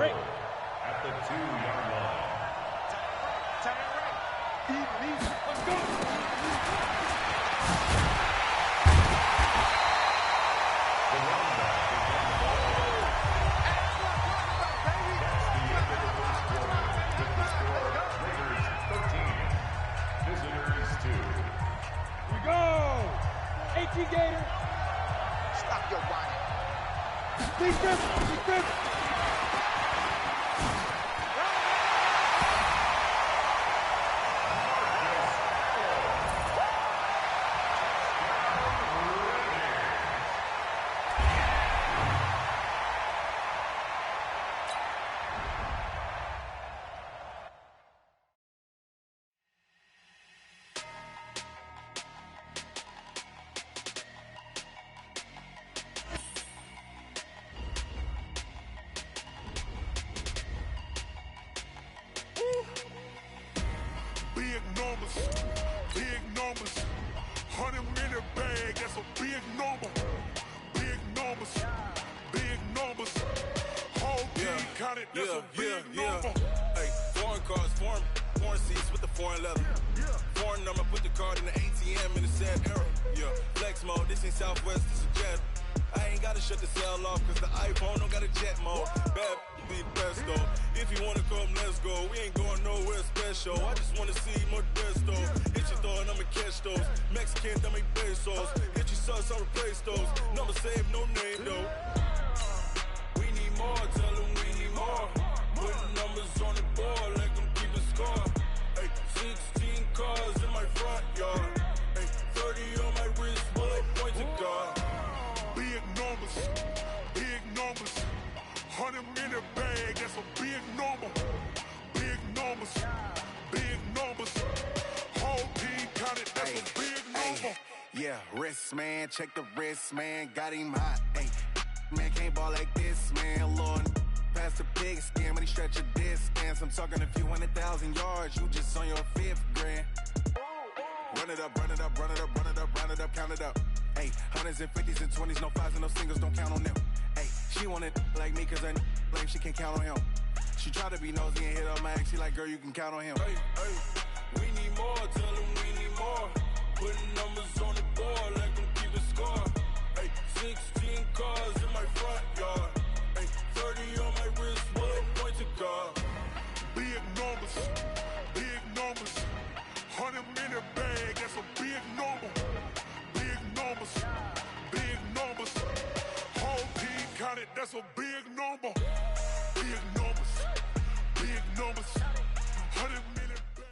Break. At the 2-yard line. Turn it right. Easy. Let's go. The running back is on the ball. That's the end of the first quarter. With the score, Raiders 13, visitors 2. We go. AT Gator. Stop your whining. Please grip. Big numbers. 100-minute bag, that's a big number. Big numbers. Whole team counted, that's a big number. Hey, foreign cars, foreign seats with the foreign leather. Foreign number, put the card in the ATM in the sad era. Yeah, flex mode, this ain't Southwest, this is Jet. I ain't gotta shut the cell off, cause the iPhone don't got a jet mode. Bad be the best though. If you wanna come, let's go. We ain't going nowhere special. I just wanna see more best though. Hit your thought, I'ma catch those. Mexican, that make pesos. Hit your sus, I'll replace those. Number save, no name though. We need more, tell them we need more. Putting numbers on the board like I'm keeping score. Hey, 16 cars in my front yard. Hey, 30 on my wrist, while I point to God. Big numbers. 100-minute bag, that's a big number. Big numbers. Whole team counted, that's a big number. Yeah, wrist man, check the wrist man, got him hot. Ay, man can't ball like this, man. Lord, past the pig skin, but he stretch a distance. I'm talking a few 100,000 yards, you just on your 5th grand. Run it up, count it up. Ay, hundreds and 50s and 20s, no 5s and no singles, don't count on them. Ay, she want it like me, cause I blame she can't count on him. She try to be nosy and hit up my ex, she like, girl, you can count on him. Hey, we need more, tell them we need more. Putting numbers on the board like I'm keeping score. Hey, 16 cars in my front yard. Hey, 30 on my wrist, while I point to God. Big numbers. 100-minute bag, that's a big number. Big numbers. Whole team counted, that's a big number. Big numbers. 100-minute bag.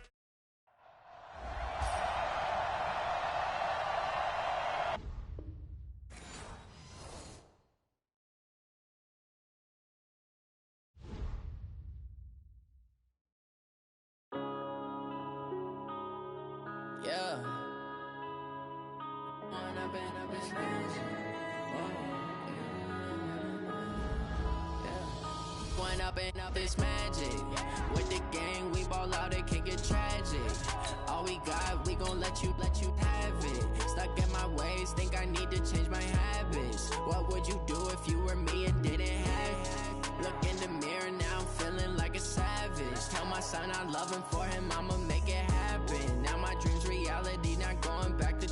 Yeah. Going up and up is magic. With the gang, we ball out, it can get tragic. All we got, we gon' let you have it. Stuck in my ways, think I need to change my habits. What would you do if you were me and didn't have it? Look in the mirror, now I'm feeling like a savage. Tell my son I love him, for him I'ma make it happen. Now my dream's reality, not going back to.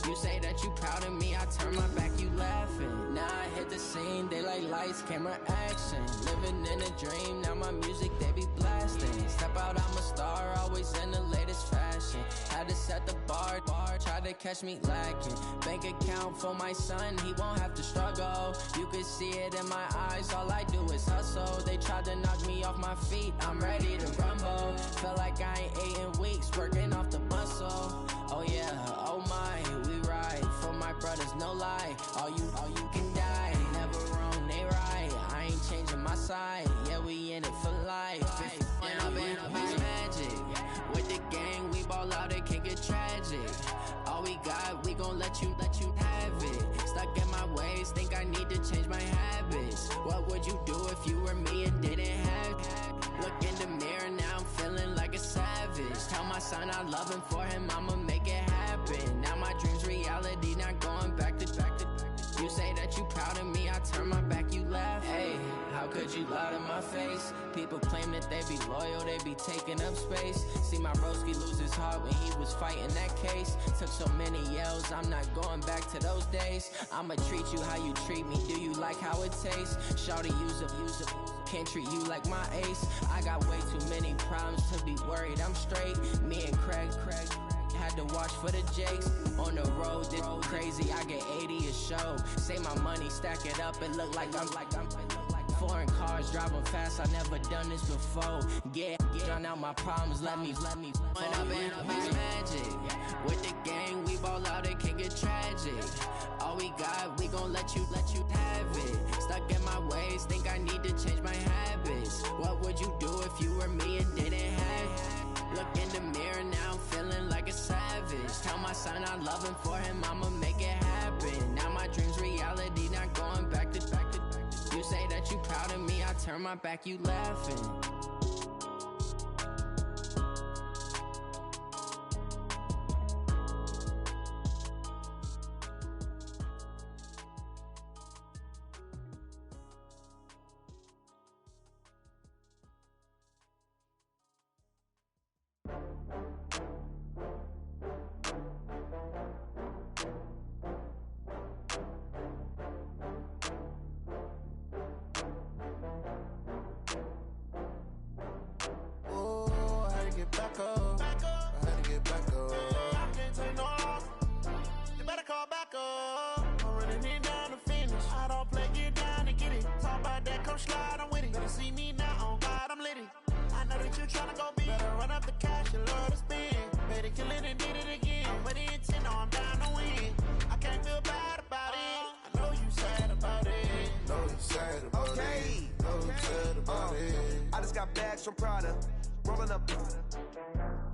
You say that you proud of me, I turn my back, you laughing. Now I hit the scene, they like lights, camera, action. Living in a dream, now my music, they be blasting. Step out, I'm a star, always in the latest fashion. Had to set the bar, try to catch me lacking. Bank account for my son, he won't have to struggle. You could see it in my eyes, all I do is hustle. They tried to knock me off my feet, I'm ready to rumble. Feel like I ain't ate in weeks, working off the muscle. Oh yeah, oh my, we ride for my brothers, no lie. All you can die, never wrong, they right. I ain't changing my side, yeah, we in it for life. When up and up is magic. With the gang, we ball out, it can get tragic. All we got, we gon' let you have it. Stuck in my ways, think I need to change my habits. What would you do if you were me and didn't have it? Look in the mirror, now I'm feeling like a savage. Tell my son I love him, for him I'ma make it happen. Now my dream's reality, not going back to. You say that you proud of me, I turn my back, you laugh. Hey, how could you loud in my face. People claim that they be loyal, they be taking up space. See my broski lose his heart when he was fighting that case. Took so many yells, I'm not going back to those days. I'ma treat you how you treat me, do you like how it tastes? Shawty use up, can't treat you like my ace. I got way too many problems to be worried, I'm straight. Me and Craig had to watch for the Jakes. On the road, this crazy, I get 80 a show. Say my money, stack it up, it look like I'm foreign cars, driving fast, I never done this before. Drown out my problems, let me When I've been magic. With the gang, we ball out, it can get tragic. All we got, we gon' let you have it. Stuck in my ways, think I need to change my habits. What would you do if you were me and didn't have it? Look in the mirror now, I'm feeling like a savage. Tell my son I love him, for him I'ma make it happen. Now my dream's reality, not going back to. You say that you proud of me, I turn my back, you laughing. Back up. I had to get back up. I can't take no loss. You better call back up. I'm running it down to finish. I don't play, get down to get it. Talk about that, come slide, I'm with it. Better see me now, on God, I'm lit it. I know that you tryna go big. Better run up the cash, you love to spend. Better kill it and did it again. With the intent, no, I'm down to win. I can't feel bad about it. I know you sad about it. Know you sad about it. Know you sad about it. I just got bags from Prada. Rolling up,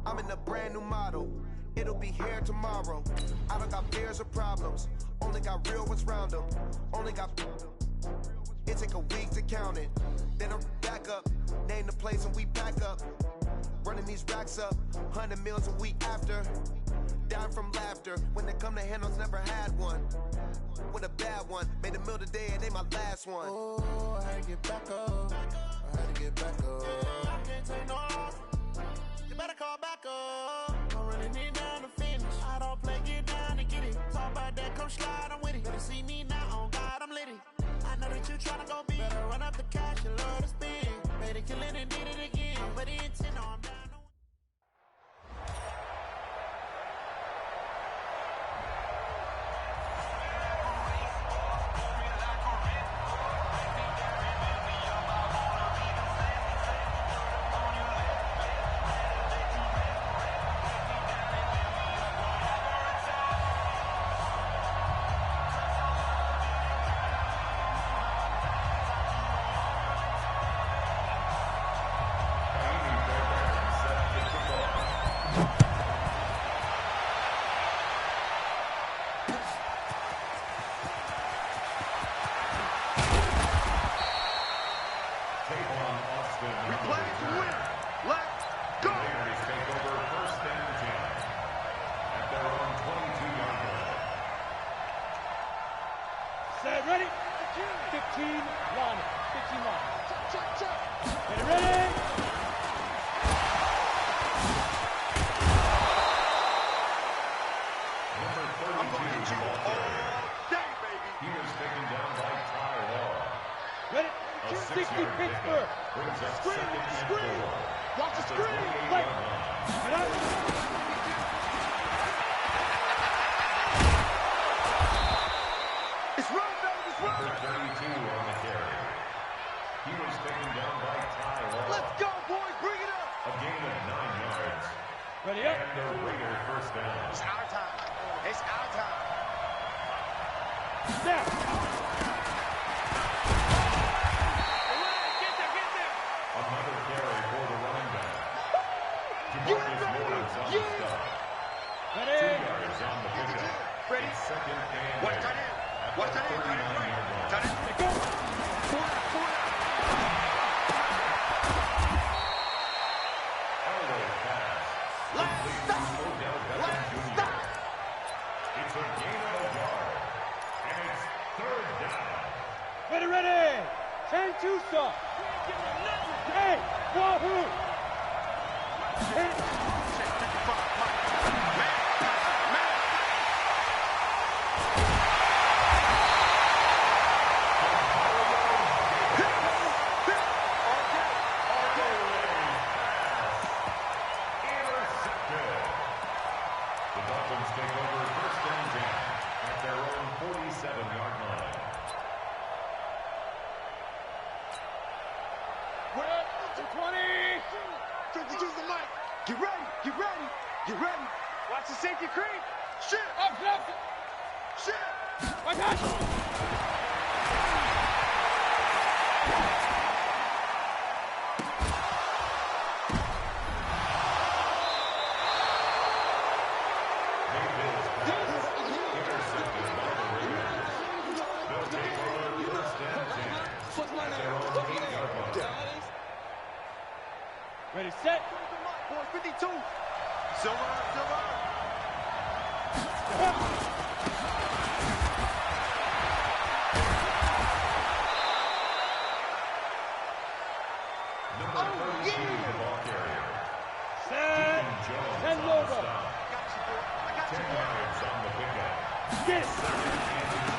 I'm in a brand new model. It'll be here tomorrow. I don't got fears or problems. Only got real ones round them. Only got. It take a week to count it. Then I'm back up. Name the place and we pack up. Running these racks up. 100 meals a week after. Down from laughter. When they come to handles, never had one. With a bad one. Made a meal today and they my last one. Oh, I had to get back up. I had to get back up. I can't take no loss. You better call back up. I'm running it down to finish. I don't play, get down to get it. Talk about that, come slide, I'm with it. Better see me now, on God, I'm lit it. I know that you tryna go big. Better run up the cash, you love to spend. Better kill it and did it again. But the intent, no, I'm down. Set, ready? 15 line. 15 line. Get ready? Number 32, he was taken down by Ty Law. Ready? 60 Pittsburgh. Screen. Watch the screen. Play. Get up. Number 32 on the carry. He was taken down by Ty Law. Let's go, boys. Bring it up. A gain of 9 yards. Ready up. And the Raider first down. It's our time. It's our time. Snap. Get there. Another carry for the running back. Demarcus Lawrence on the stop. 2 yards on the pickup. Ready? Second and Watch that in. Watch that in. Got it. Go. Elbow pass. Complete to Odell Beckham Jr. It's a gain of a yard. And it's third down. Ready. 10-2 stop. Use the mic. Get ready. Get ready. Get ready. Watch the safety creep. Shit. Up, up. Shit. My God. Ready, set. Boys, 52. Silver. Number 32, the ball carrier. Set. Jones And on the over. stop. 10 yards on the pickup. Get.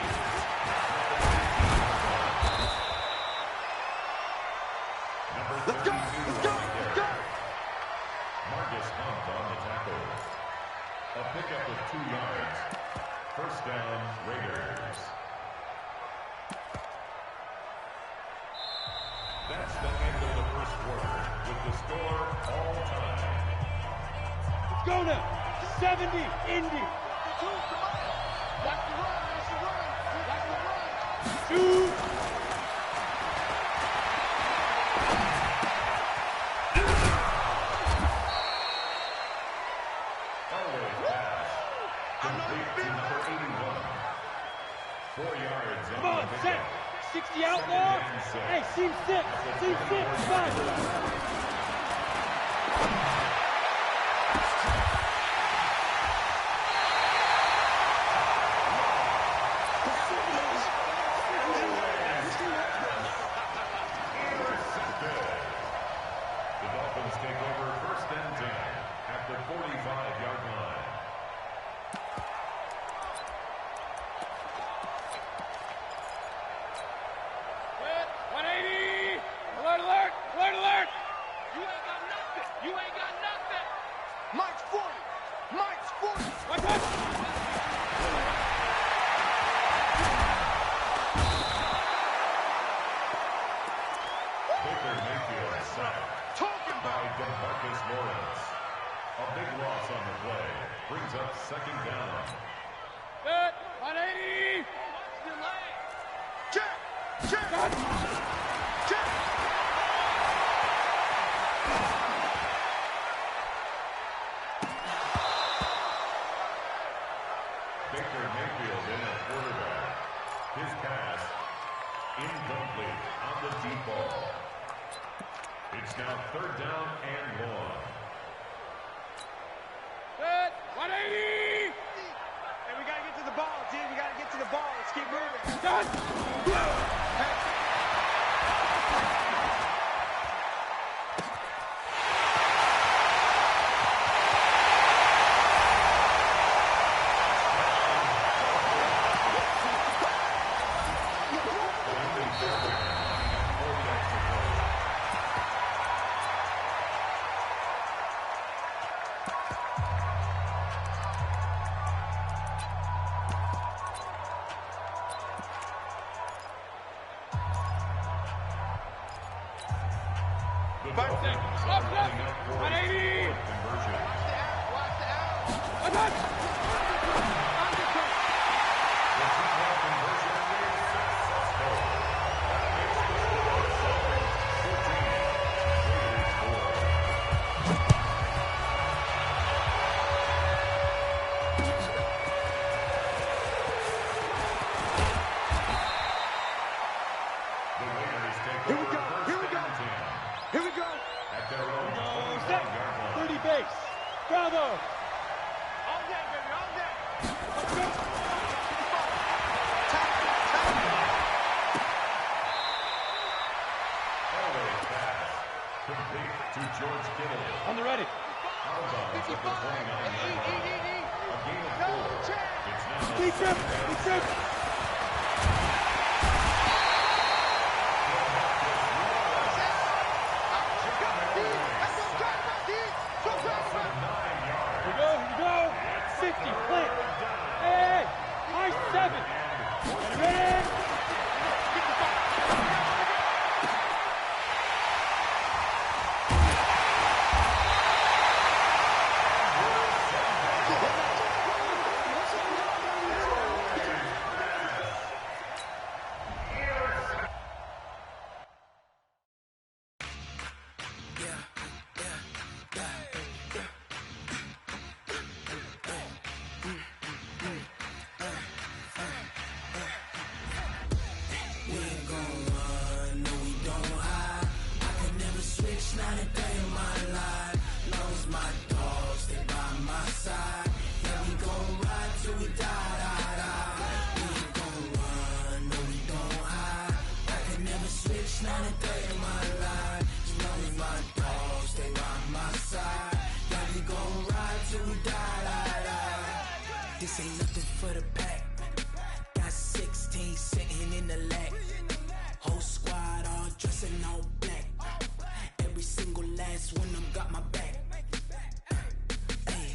Number 32, Let's go. Let's go. Let's go. Marcus Hunt on the tackle. A pickup of 2 yards. First down, Raiders. That's the end of the first quarter with the score all time. Let's go now. 70, Indy. That's the run. That's the run. That's the run. Shoot. Elway's pass. Complete to number 81. 4 yards Come on on, the set. pickup. 60 outlaw. Hey, seam 6. Seam 6. Fine. The Dolphins take over first and 10 at the 45-yard line. Set. 180. Alert, alert. Alert, alert. You ain't got nothing. You ain't got nothing. Mike's 40. Mike's 40. Watch out. Baker Mayfield sacked Talking by about. DeMarcus Lawrence. A big loss on the play brings up second down. Set. 180. Check. Check. Check. Baker Mayfield in at quarterback. His pass incomplete on the deep ball. It's now third down and 1. Set. 180. Hey, we gotta get to the ball, dude. We gotta get to the ball. Let's keep moving. Done. The Dolphins are running up for a 180. conversion. Watch the out. Watch out. The two-point conversion is successful. That makes the score 7-14. Raiders 4. The Raiders take Here we over go. first Here we go. and 10 Here we go. at their own Set. 25-yard line. 30 base. Bravo. All day, baby. All day. Elway's pass complete to George Kittle. On the ready. Out of bounds at the 29-yard line. A gain of 4. It's now Deep trip. Deep trip. Here we go. Here we go. 50. Plant. Hey. High 7. Ready. This ain't nothing for the pack. Got 16 sitting in the lap. Whole squad all dressing all black. Every single last one of them got my back. Hey,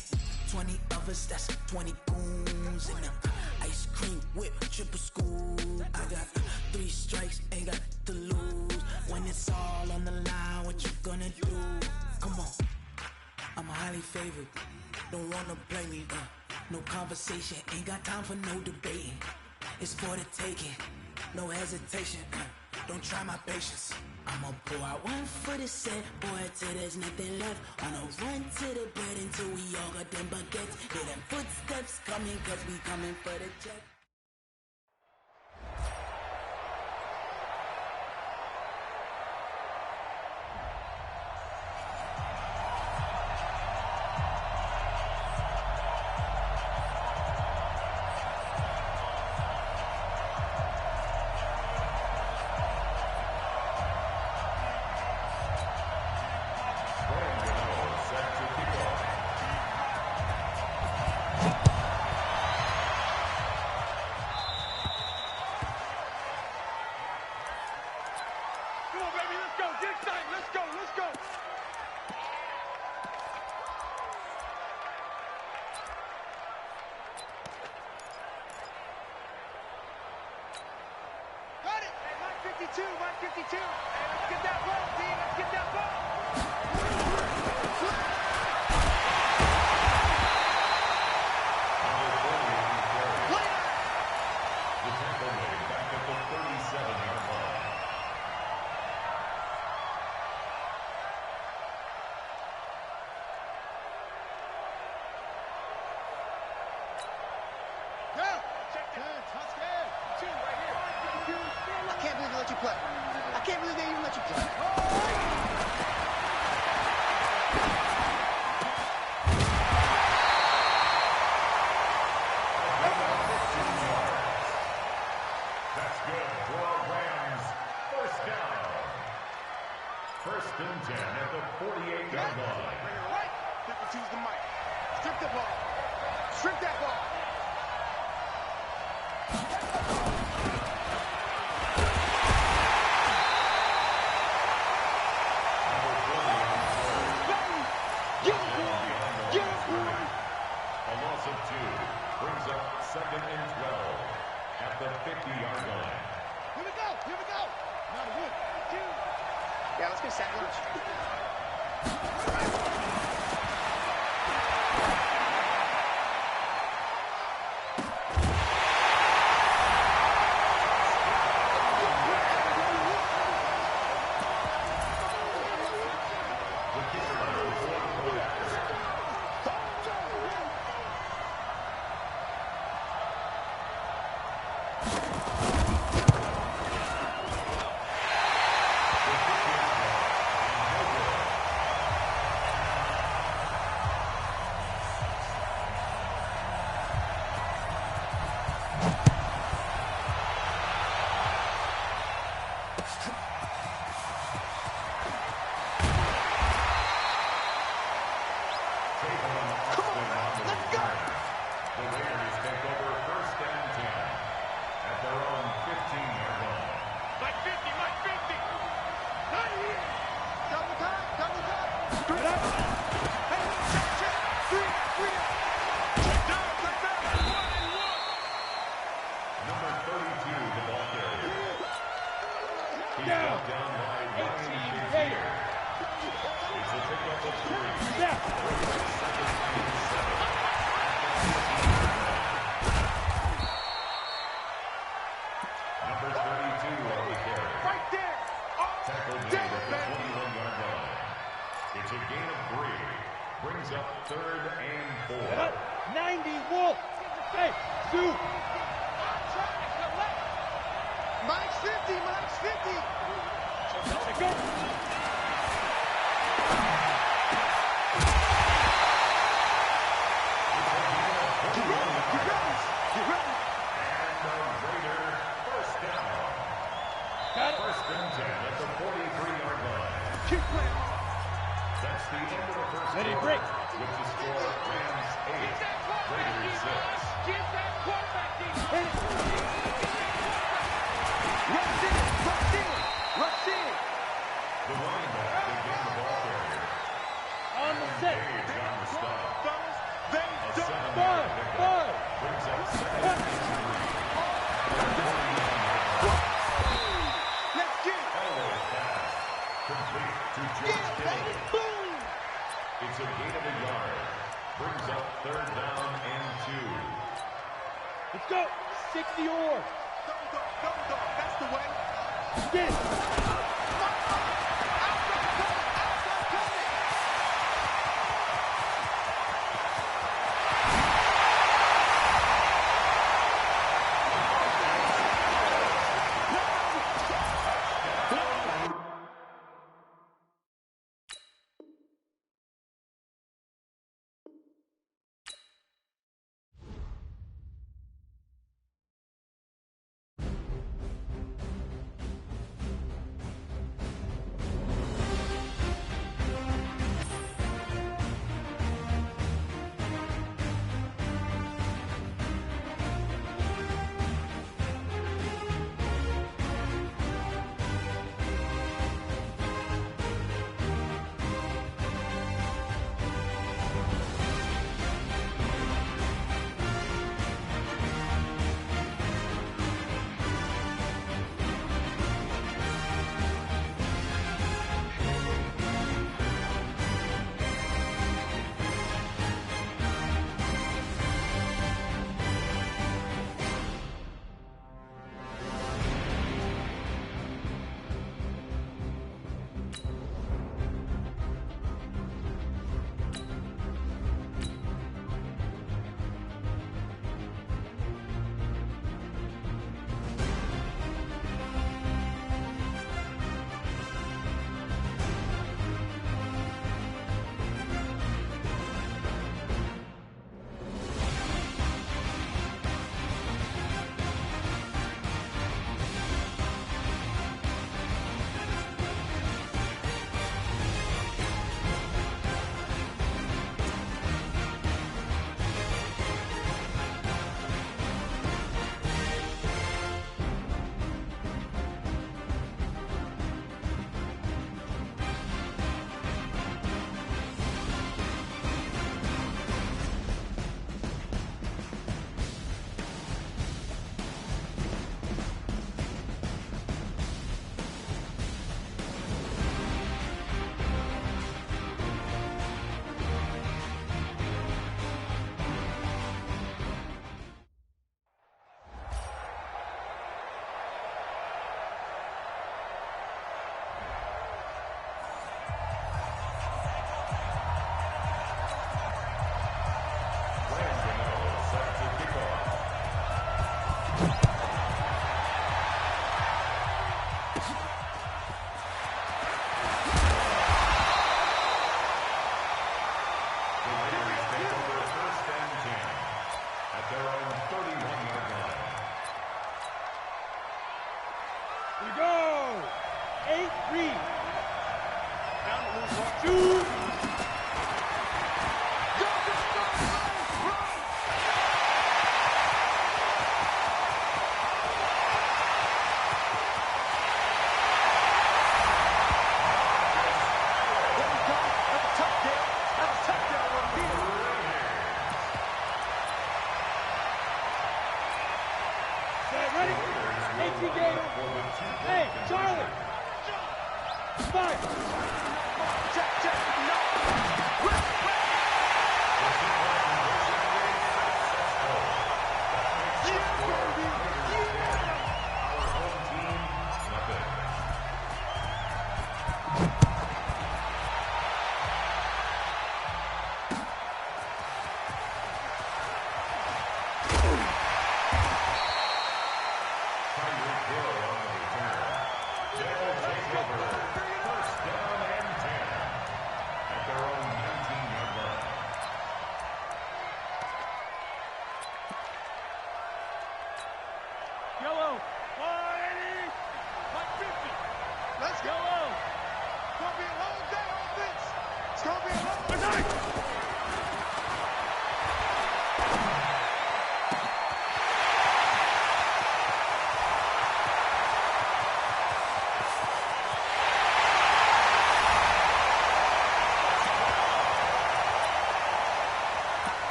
20 of us, that's 20 goons in them. Ice cream whip, triple school. I got 3 strikes, ain't got to lose. When it's all on the line, what you gonna do? Come on, I'm highly favored. Don't wanna play me, no conversation. Ain't got time for no debating. It's for the taking, no hesitation. Don't try my patience. I'ma pour out one for the set, boy, till there's nothing left. On a run to the bread until we all got them baguettes. Hear them footsteps coming, cause we coming for the check. It's a gain of 3. Brings up 3rd and 4. 90 Wolf. Hey, Sue. Mike's 50. Mike's 50. Go. First and 10 at the 43-yard line. Keep playing. That's the end of the first Let it quarter. break. With the score, Rams 8, Raiders 6. Give that quarterback these. Hit it. Rush in. Rush in. Rush in. The running back became the ball carrier. On the set. Page on the stop. Fellas, they A don't 7-yard pickup. Brings up second and 3. Let's get it. Elway pass. Complete to George Kittle. Boom. It's a gain of a yard. Brings up 3rd down and 2. Let's go. 60 or. Double dog. That's the way. Get it.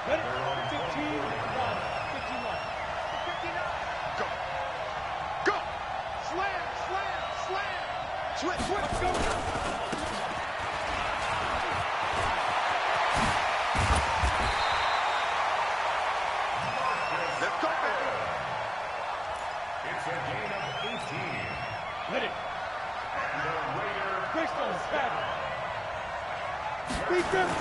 Ready? 15 line. 15 line. 59. Go. Go. Slam, slam, slam. Switch, switch, go. Let's go, baby. It's a gain of 18. Ready? And the Raider Bristol Savage. Defense.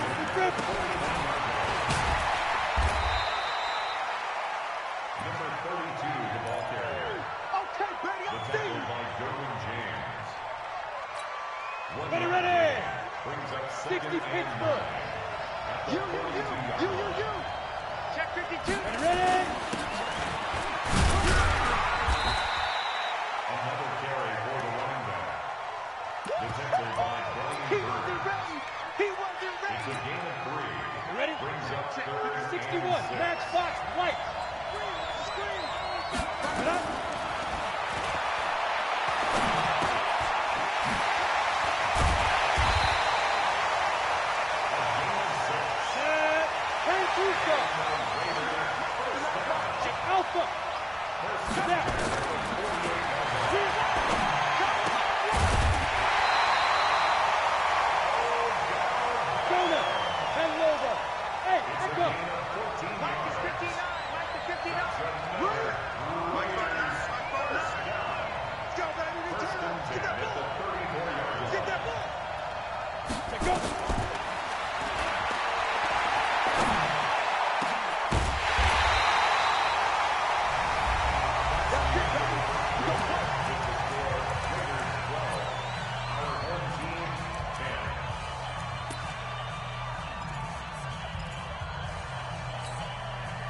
Number 32, the ball carrier. Okay, baby, The I'm tackle seeing. by Derwin James. Ready. Brings up 60 second and Pittsburgh. 9 at the 42-yard line. You. Check 52. Ready? Another carry for the running back. The tackle by He Playin. wasn't ready. He wasn't It's ready. a gain of 3. Ready? Brings up third and 61. 6. Match box. White. Screen. Get up. Set. Turn two stop. Alpha. Snap. Jonah. And Lobo. Hey, let's go. Mike is 59. Mike is 59. Mike, let's go, baby. Return. Get that ball. Get that ball. Let's go.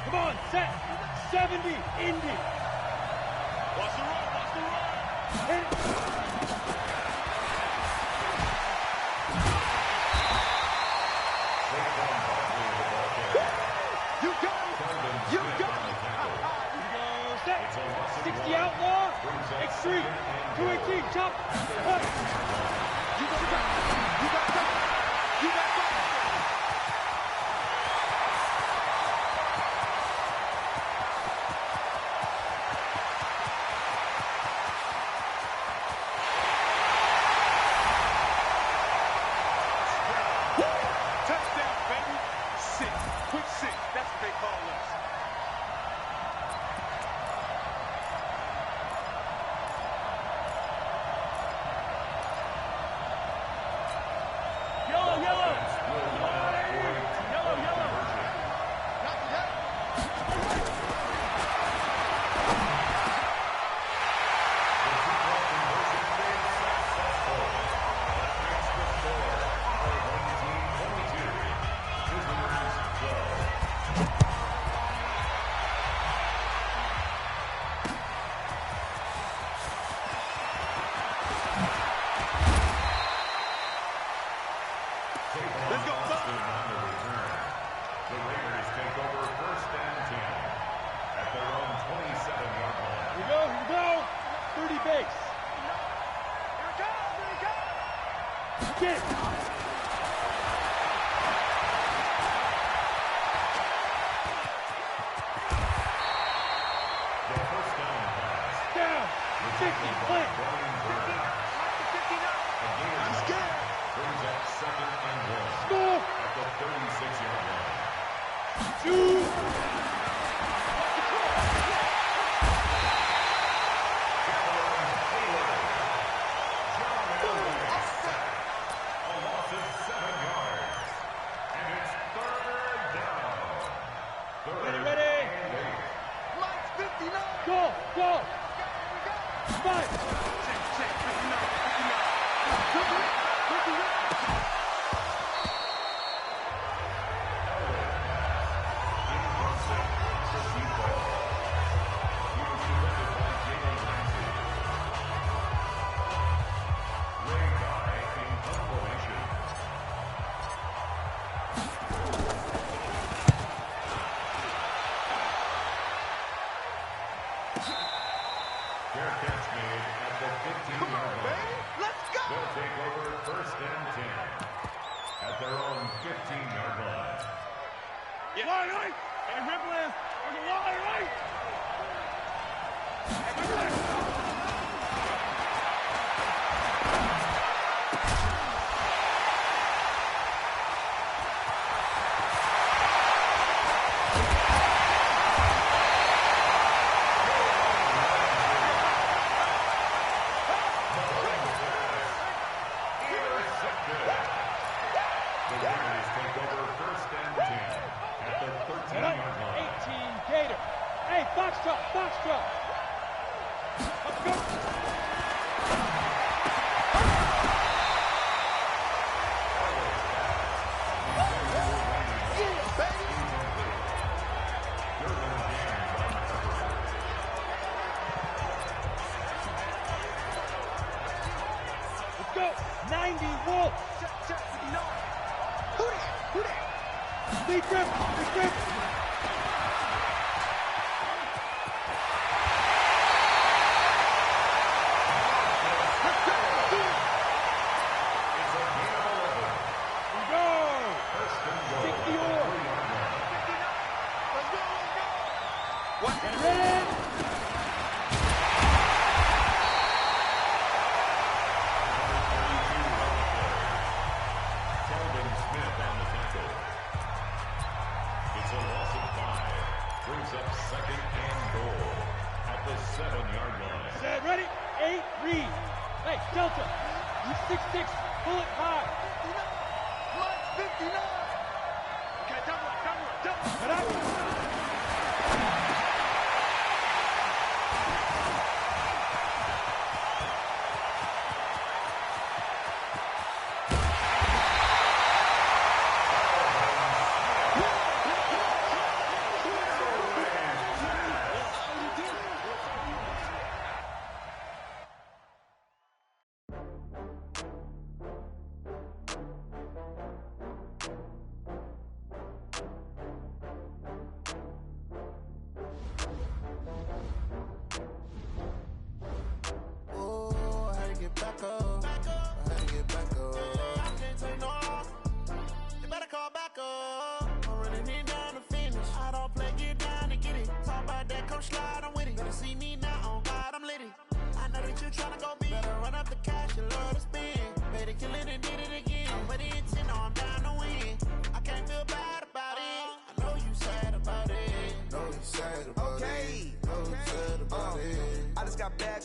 Come on, set. 70, Indy. Watch the run, watch the run. Hit. You got it. You got it. Set. 60 outlaw. Extreme. 218. Chop. Up. You got it. You got it. You got it. Touchdown, baby. 6. Quick 6. That's what they call us. Yellow, yellow. Let's go, son. The Raiders take over first and 10 at their own 27-yard line. Here we go, here we go. 30 base. Here it goes. Here it goes. Get it. The first down pass. Down. 50. Plant. I'm scared. Brings up second and 1 Score. at the 36-yard line. Two. A loss of go. 90, Wolf. Check. No. Who that? Speed trip.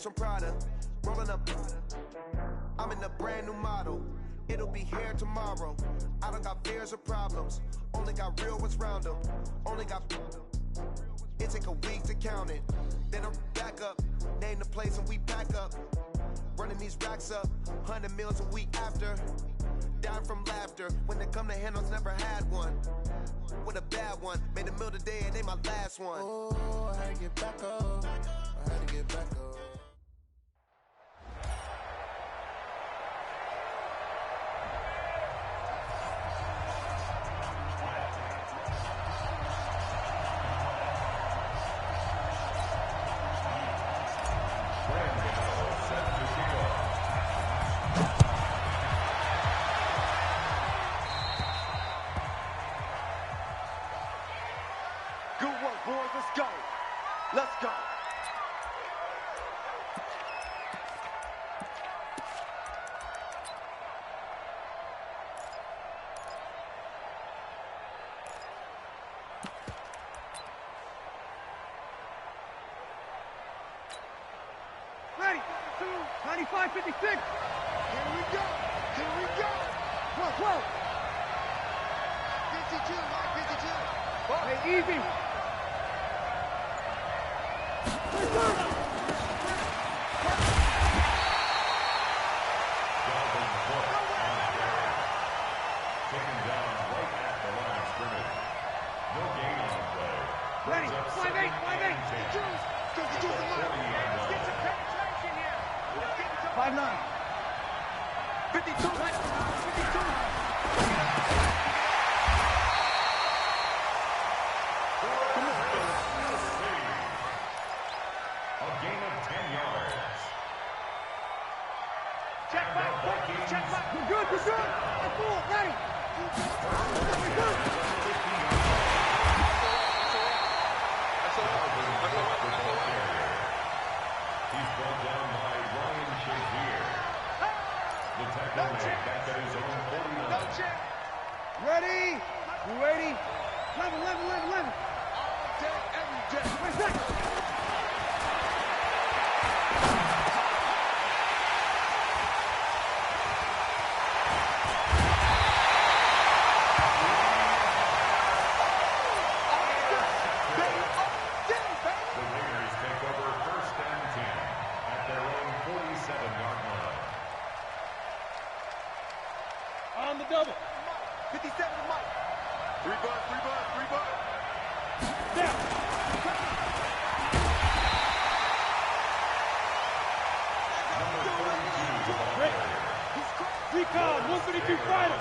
From Prada, rolling up. I'm in a brand new model. It'll be here tomorrow. I don't got fears or problems. Only got real ones round them. Only got. It take a week to count it. Then I'm back up. Name the place and we pack up. Running these racks up. 100 meals a week after. Down from laughter. When they come to handles, never had one. With a bad one. Made a meal today and they my last one. Oh, I had to get back up. I had to get back up. Let's go. Ready, 95, 56. Here we go. 12. 52, Mike, 52. Hey, easy. Ready, 5'8", 5'8". Let's get some penetration here. 5'9". 52. 52. Check back. We're good. That's all. Ready. We're good. He's brought down by Ryan Shazier. The tackle made back at his own 49. Ready. 11. All day, every day. 20 seconds. On the double. 57 to Mike. Three bud. Down. Number 32 to the player. He's Recon, 152 fighter.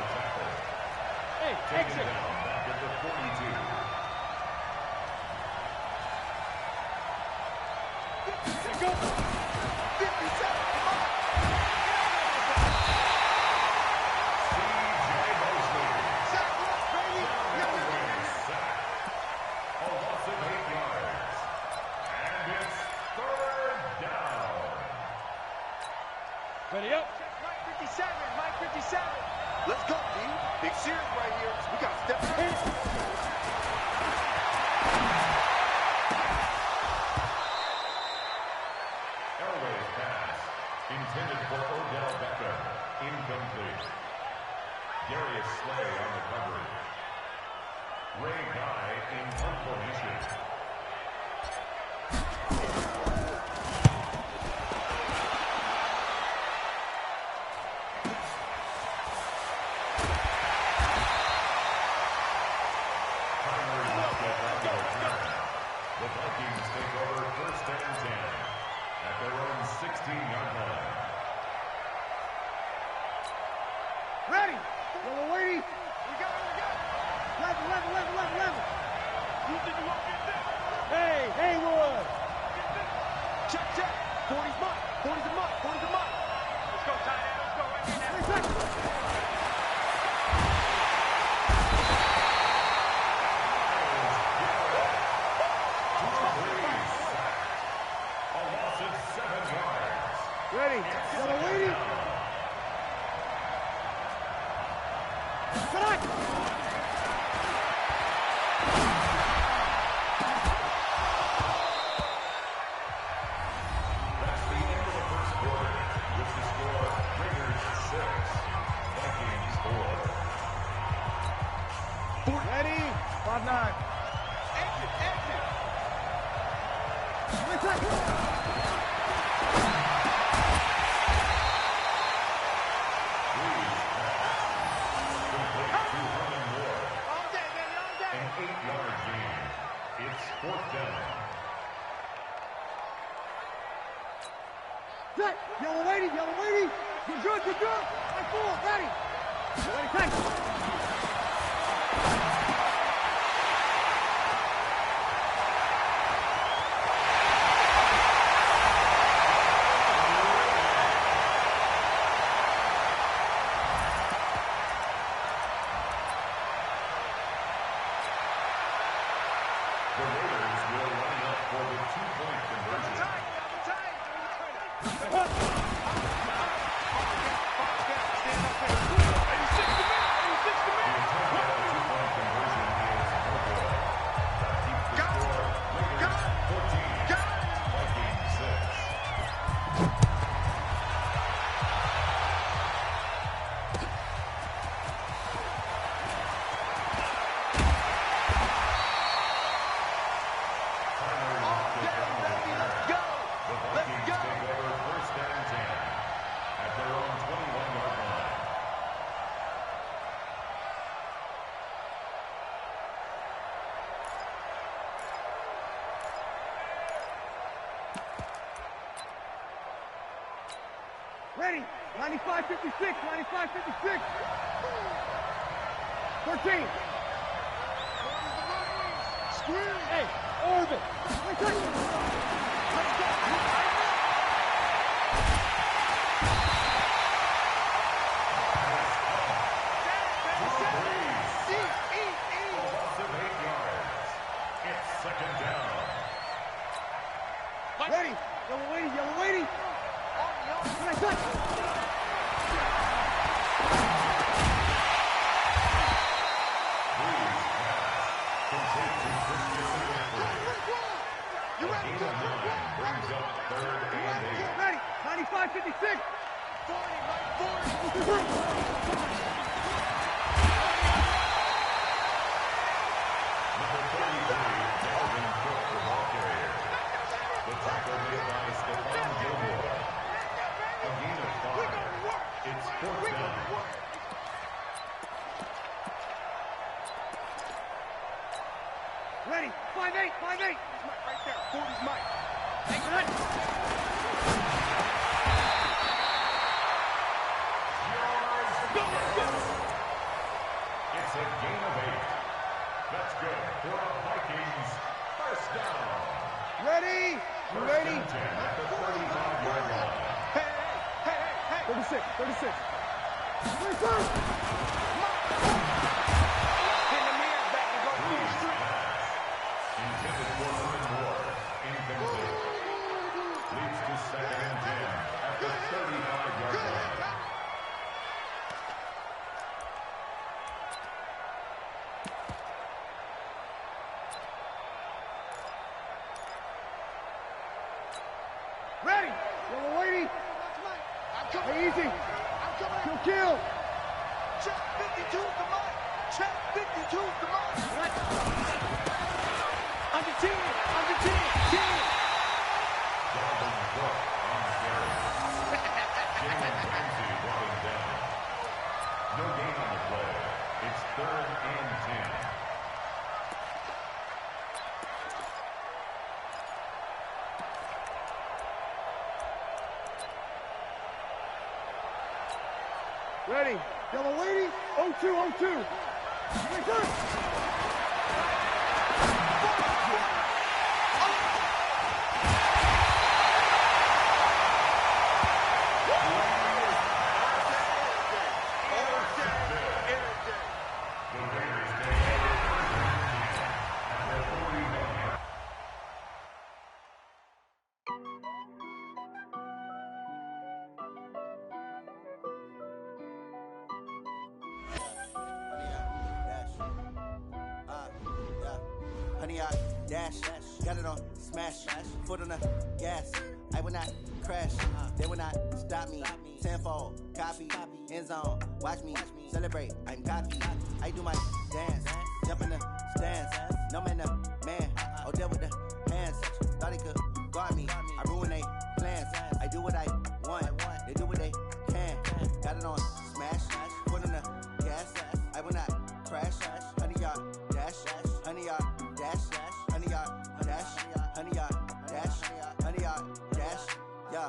Hey, exit. Back at the 42. Here go. 57. Ready up. Mike 57, Mike 57. Let's go, D. Big series right here. We got to step up. Elway's pass, intended for Odell Beckham, incomplete. Darius Slay on the coverage. Ray Guy in punt formation. The Vikings take over 1st and 10 at their own 16-yard line. Ready. Yellow lady. We got it. Level. You think you won't get this? Hey, Haywood. Check. 40's mine. 40's a mine. 40's a mine. Let's go, tight end. Let's go right here now. 3 seconds. Ready. Yellow lady. Connect. That's the end of the first quarter. With the score, Raiders 6, Vikings 4. Ready. 5-9. Exit. 3 seconds. An 8-yard gain. It's 4th down. Set. Yellow lady. You're good. I full. Ready. Thanks. The Raiders will line up for the 2-point conversion. Ready. 95-56. 13. Square. Hey, orbit. Let's go. It's 2nd down. Ready. Yellow lady. Let's go. You ready? Brings up 3rd and 8. Ready. 95-56. 40, Mike 40. Number 33, Dalvin Cook, the ball carrier. The tackle made by Stephon Gilmore. A gain of 5. It's 4th down. Ready. 5-8. Mike right there. 40's Mike. Yards That's a gain of 8. That's good for a Vikings first down. Ready? You ready? First and 10 at the 35-yard line. Hey. 36. 36. Intended for one more. Incomplete. Leads to second and 10 at the 35-yard line. Ready? Yellow lady. Hey, easy. Kill. Check 52 is the mark. Check 52 is the mark. Under 10. Under 10. 10. Dalvin Cook on the carry. Jalen Ramsey brought him down. No gain on the play. It's 3rd and 10. Ready? Yellow lady. 0-2. Honey, I dash, got it on smash, foot on the gas. I will not crash, they will not stop me. Tenfold, copy, end zone, watch me celebrate. I'm copy, I do my dance, jump in the stands. No man, the man, oh, there with the hands. Thought he could guard me, I ruin they plans. I do what I want, they do what they can. Got it on smash, foot on the gas. I will not crash, honey, y'all dash, honey, y'all dash, honey, y'all dash, honey, y'all dash, honey, y'all dash, yeah.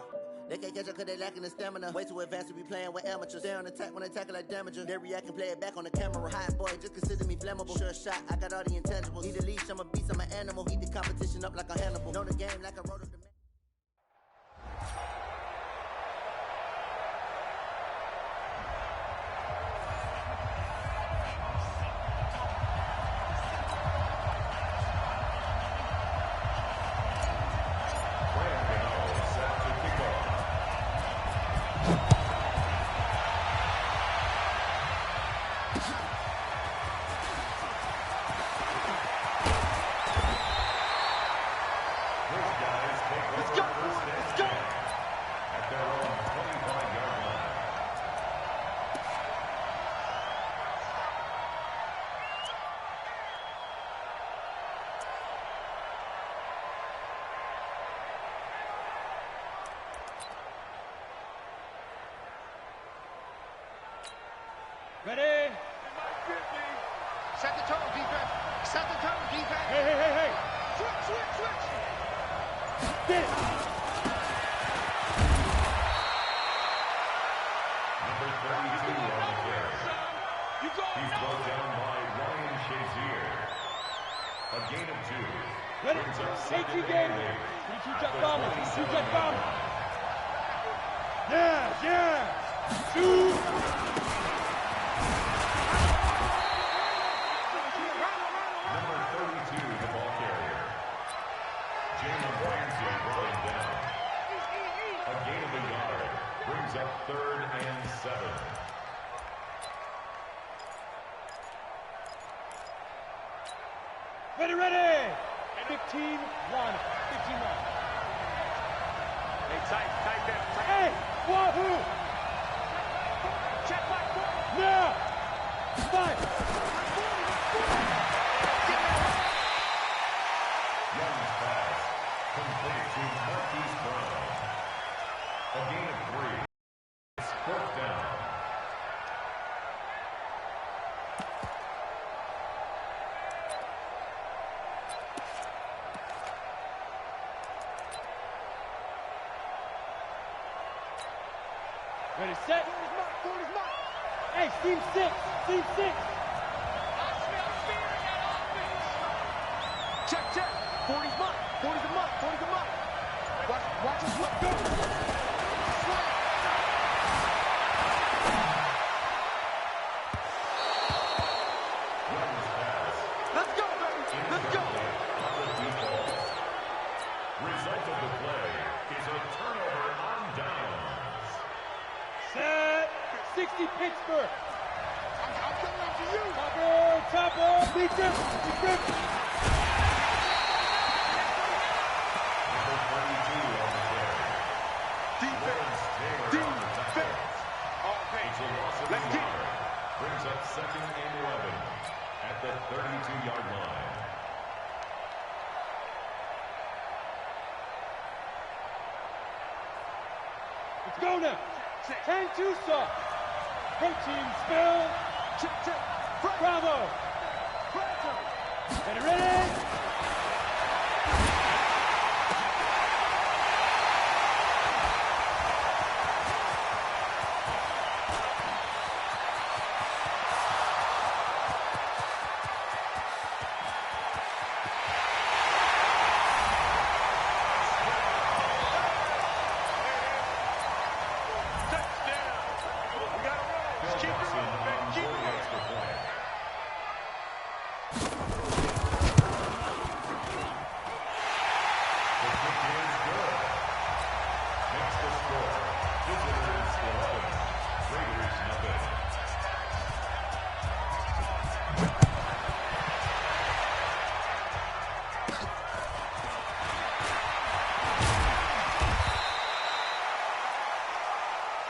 They can't catch up cause they lacking the stamina. Way too advanced to be playing with amateurs. They on attack when they tackle like damager. They react and play it back on the camera. Hot boy, just consider me flammable. Sure shot, I got all the intangibles. Need a leash, I'm a beast, I'm an animal. Heat the competition up like a Hannibal. Know the game like I wrote up the Ready? Set the tone, defense. Set the tone, defense. Hey. Switch. Get it. Number 32 on the carry. He's brought down by Ryan Shazier. A gain of 2. Ready? Brings up Hey, second TJ. and 8. You At got the bombing. 27-yard line. Yeah. Shoot. Number 32, the ball carrier. Jalen Ramsey brought him down. A gain of a yard. Brings up 3rd and 7. Ready. 15-1. 15-1. Hey, tight there. Hey, wahoo! Check back. Now! 5. Young's pass. Complete to Marquise Brown. A gain of 3. It's 4th down. Ready, set. Hey, team 6. Check, check. 40's mine. 40's a mine. 40's a mine. Watch us let go. Slam. Let's go, baby. Let's go. Result of the play is a turnover on downs. Set. 60 Pittsburgh. I'm coming after you. Topper. Beat them. Beat them. Number 32 on the play. Defense. Defense. Okay. It's a loss of Let's a get yard. Brings up 2nd and 11 at the 32-yard line. Let's go now. 10-2 stop. Protein spill. Check, check. Bravo. Get it ready.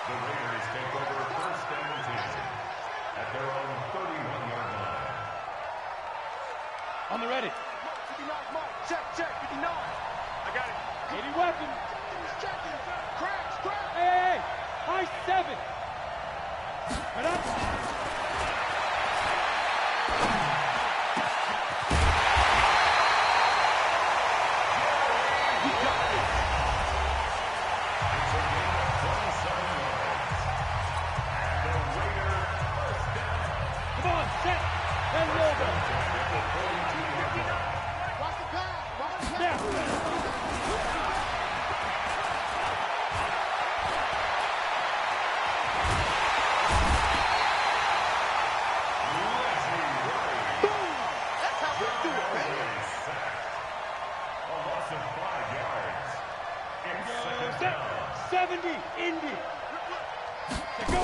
The Raiders take over 1st and 10 at their own 31-yard line. On the ready. 59 mark. Check, check. 59. I got it. 80 weapon. Checking. Cracks, cracks. Hey. High 7. Right up. Come on, set. And roll them. Watch the pass. Watch the pass. Yeah. That's how we do it, baby. A loss of 5 yards. It's 2nd Set. down. 70. Indy. Set, go.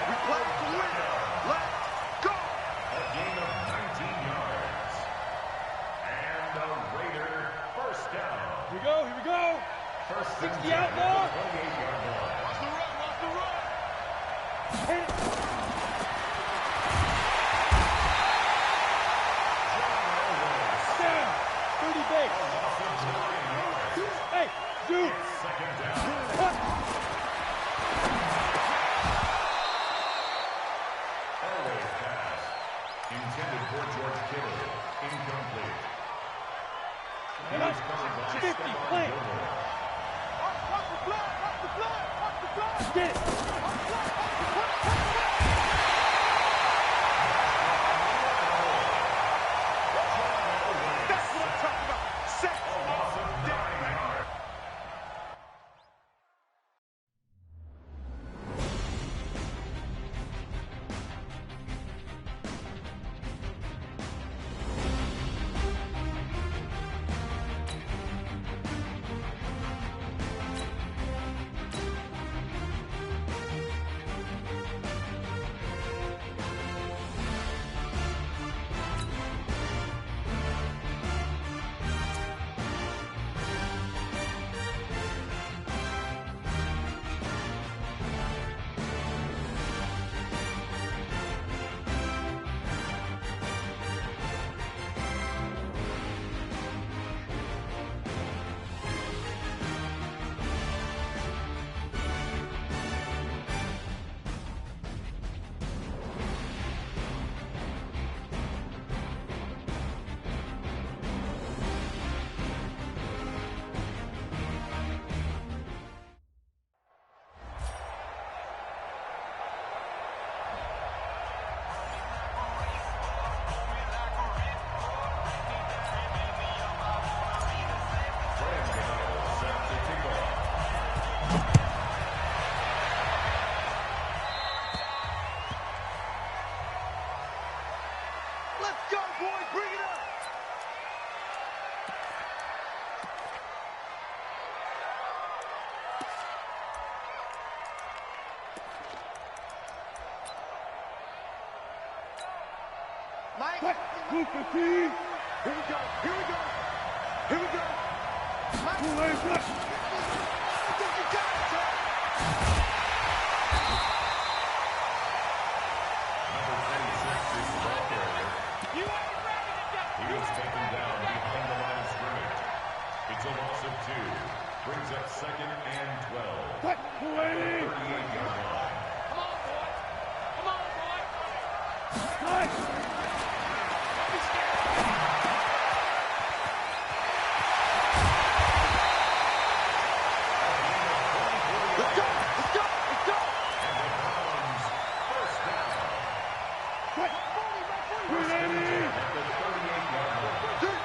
We play to win. Let's go. A gain of 19 yards. And a Raider 1st down. Here we go. Here we go. 1st and 60 10 out at more. the 28-yard line. Watch the run. Watch the run. Hit it. Down. 30 base. Hey, dude. 2nd down. Cut. Elway pass. Intended for George Kittle. Incomplete. He is covered by 50, Stephon play. Gilmore. Watch the blood. Watch the blood. Watch the blood. Get it. That's what I'm talking about. Set. A loss of 9 yards. Blue 15. Here we go. Here we go. Here we go. Kool-Aid rush. I think you got it, Joe. Number 26 is the ball carrier. You ain't ready to go. He was taken down behind the line of scrimmage. It's a loss of 2. Brings up 2nd and 12. What? Kool-Aid. 38-yard line. Come on, boy. Come on, boy. Nice. Don't be scared. Let's go. Let's go. Let's go. And the Browns first down. What? 380. At the 38-yard line. What?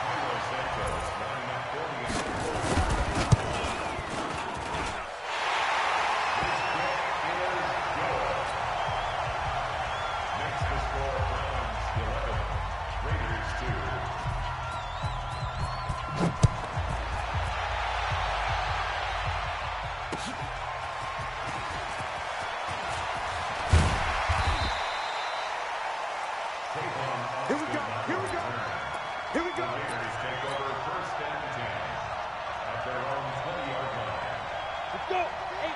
Carlos Santos running at 40. His kick is good. Makes the score Browns 11, Raiders 2. Here we go. Here we go. Here we The go. Raiders take over 1st and 10 at their own 20-yard line. Let's go. 18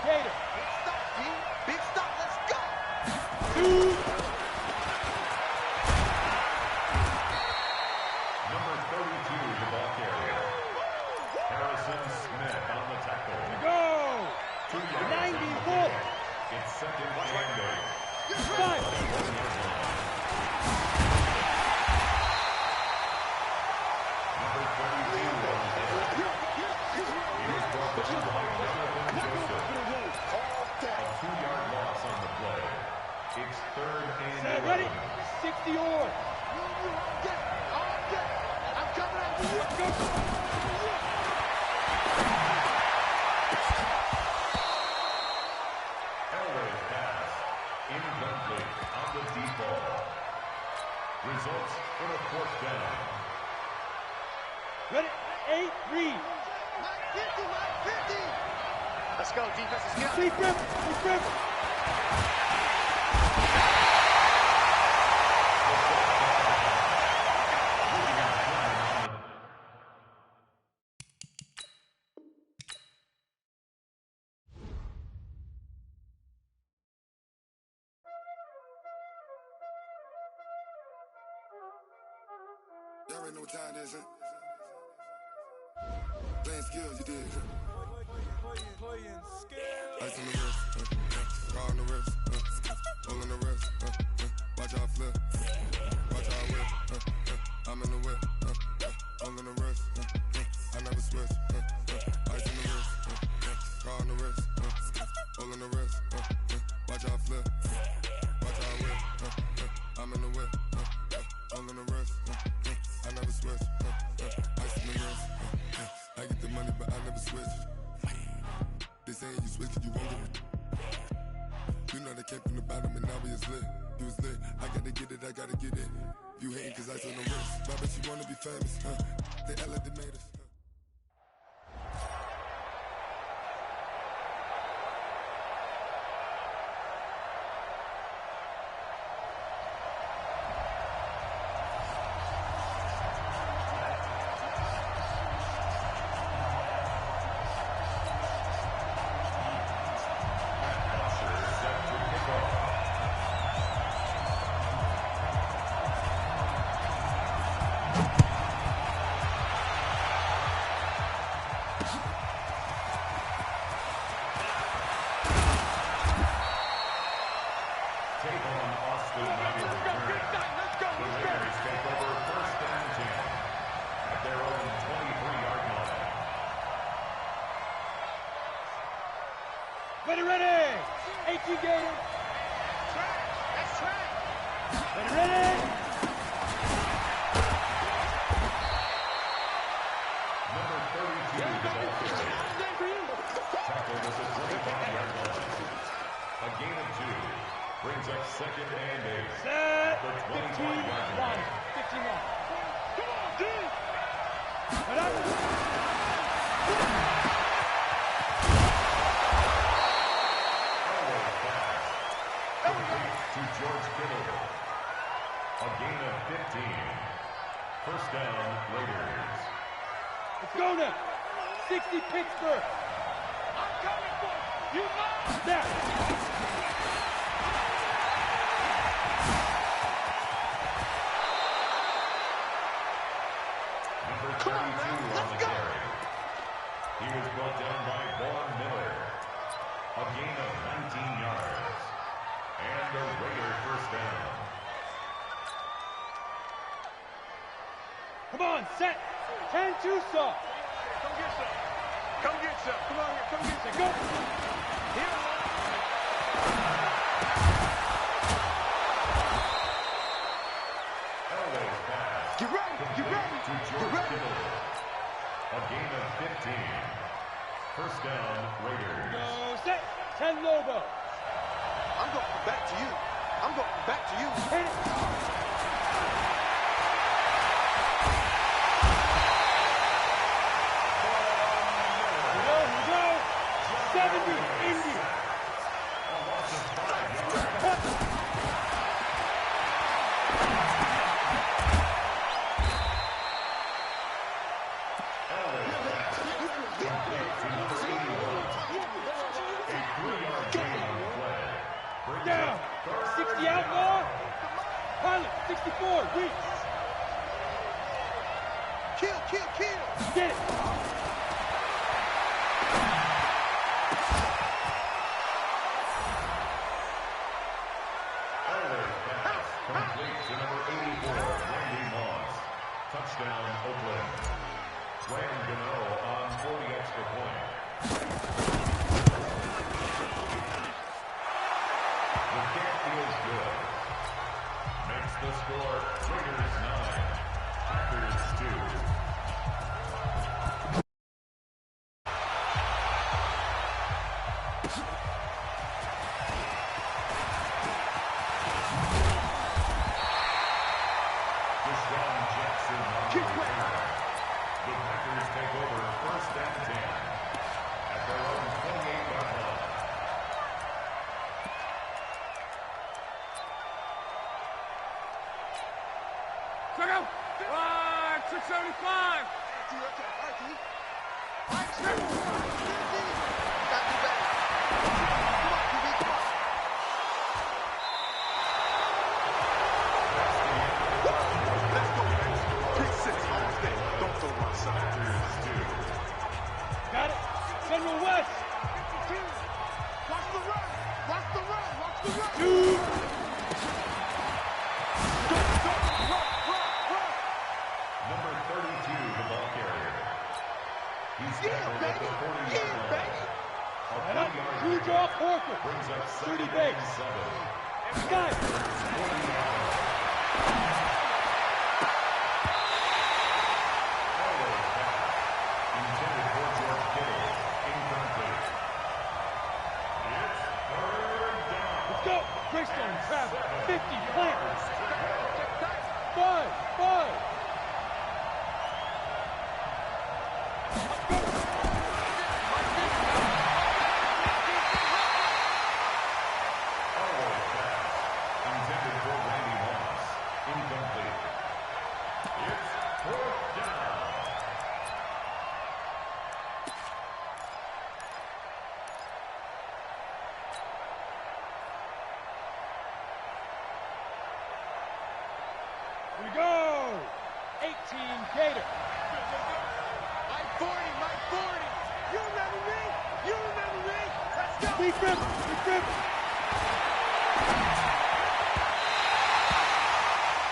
Gator. Big stop, G. Big stop. Let's go. Number 32, the ball carrier. Harrison Smith on the tackle. Go. 2 yards. 94. It's 2nd and 8. Five. Number 32 on the field. He was brought to by Jonathan Joseph. A 2-yard loss on the play. It's 3rd and Ready? 11. 60 or. I'm coming after you. Let's go. Elway's pass. Incomplete on the deep ball. Results for the 4th down. Ready? 8 read. Mike 50, Mike 50. Let's go. Defense is good. Deep rip. Deep rip. Y'all already know what time it is, huh? Playing skills, you did. Playing skills. Ice on the wrist, car on the wrist, hole on the wrist, watch how I flip, watch how I whip, I'm in the whip, hole on the wrist, I never switch, ice on the wrist, car on the wrist, hole on the wrist, watch how I flip, watch how I whip, I'm in the whip, hole on the wrist, I never switch, ice on the wrist, I get the money but I never switch. They saying you switch, you won't get it. You know they came from the bottom and now we is lit. You was lit, I gotta get it, I gotta get it. You hating cause ice on the wrist, but I bet you wanna be famous, They act like they made us. Ready, ready. 18 Gator. That's right. Ready, ready. Number 32, tackled at the 25-yard line. A gain of 2 brings up 2nd and 8. Set. The 15 25-yard line. 1. 15 1. To George Kittle. A gain of 15. First down, Raiders. Let's go now. 60 Pittsburgh. I'm coming for you. You know. Now. Number 32 on the carry. He was brought down by Vaughn Miller. A gain of 19 yards. And a Raider first down. Come on, set. 10-2 saw. Come get some. Come get some. Come on here. Come get some. Go. Here. Elway's pass. Get ready. Get ready. To George Kittle. A gain of 15. First down, Raiders. Go, set. 10 Lobo. I'm going back to you. I'm going back to you. Hit it. Here we go. 70 Indy. Down. 60 outlaw. Pilot, 64. Reach. Kill, kill, kill. Get it. Elway's pass complete to number 84, Randy Moss. Touchdown, Oakland. Graham Gano on 40 extra point. The kick feels good. Makes the score Raiders 9, Packers 2. Deshaun Jackson on the return. The Packers take over first and 10 at their own 28-yard line. Check out. 675. Got it. Central West. Watch the run. Watch the run. Watch the run. Two. Number 32, the ball carrier. He's tackled at the 40-yard line. A And up. 40-yard Huge pickup off Horford. brings up 30 second base. and 7. Got it. 40 yards. Elway's pass, intended for George Kittle, incomplete. It's third down. Let's go. Greystone, travel. 50, plant. Yards to go. 5. Elway's pass, intended for Randy Moss, incomplete. It's fourth down. Here we go. 18 Gator. Mike 40. Mike 40. You remember me? You remember me? Let's go. Big Ripper. Big Ripper.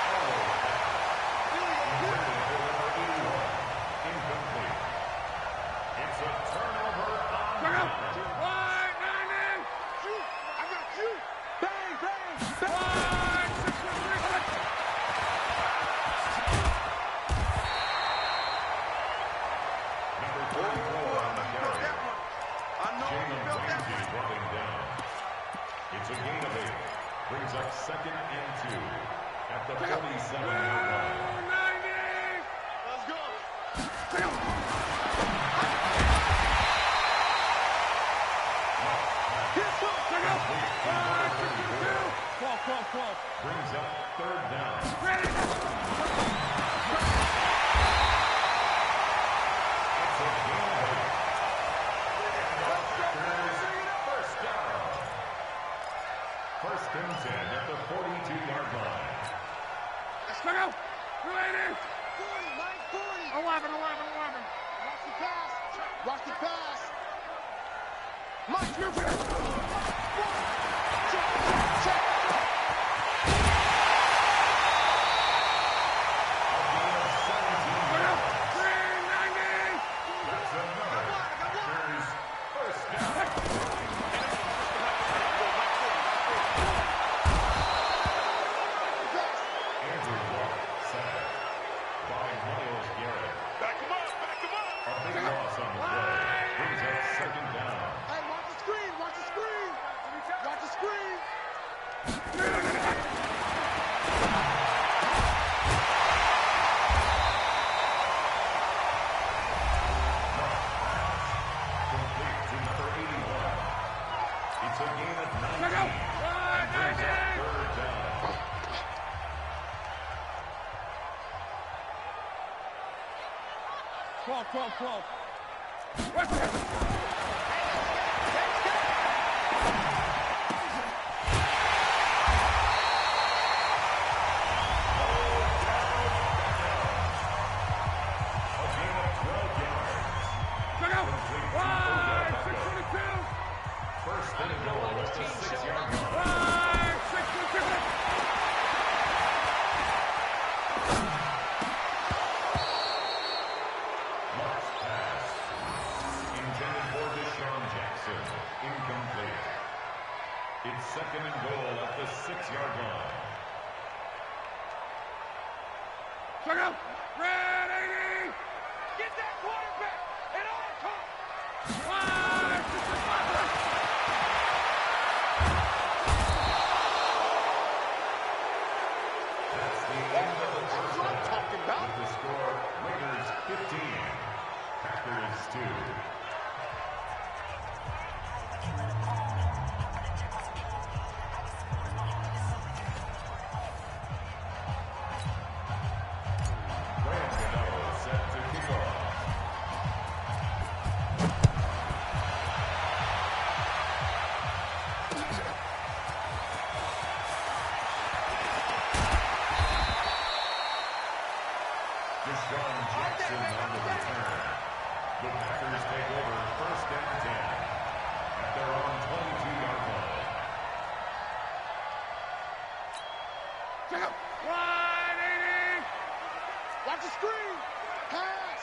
Elway's pass, intended for number 81, incomplete. It's a turnover on downs. Shoot. I got you. Bang, bang, bang. Number 34 on the carry. Jalen Ramsey brought him down. It's a gain of 8. Brings up second and 2 at the 47-yard line. Let's go. Brings up third down. First and 10 at the 42-yard line. Let's go. 280. 40, 11. Watch the pass. Watch the pass. Mike, you're there. Check. Close. First and goal at the 6-yard line. Incomplete. It's second and goal at the 6-yard line. Ready! Get that quarterback at all costs! That's the end of the first half. With the score, Raiders 15, Packers 2. Jackson on the return. The Packers take over first and 10 at their own 22-yard line. Check out. 180. Watch the screen. Pass.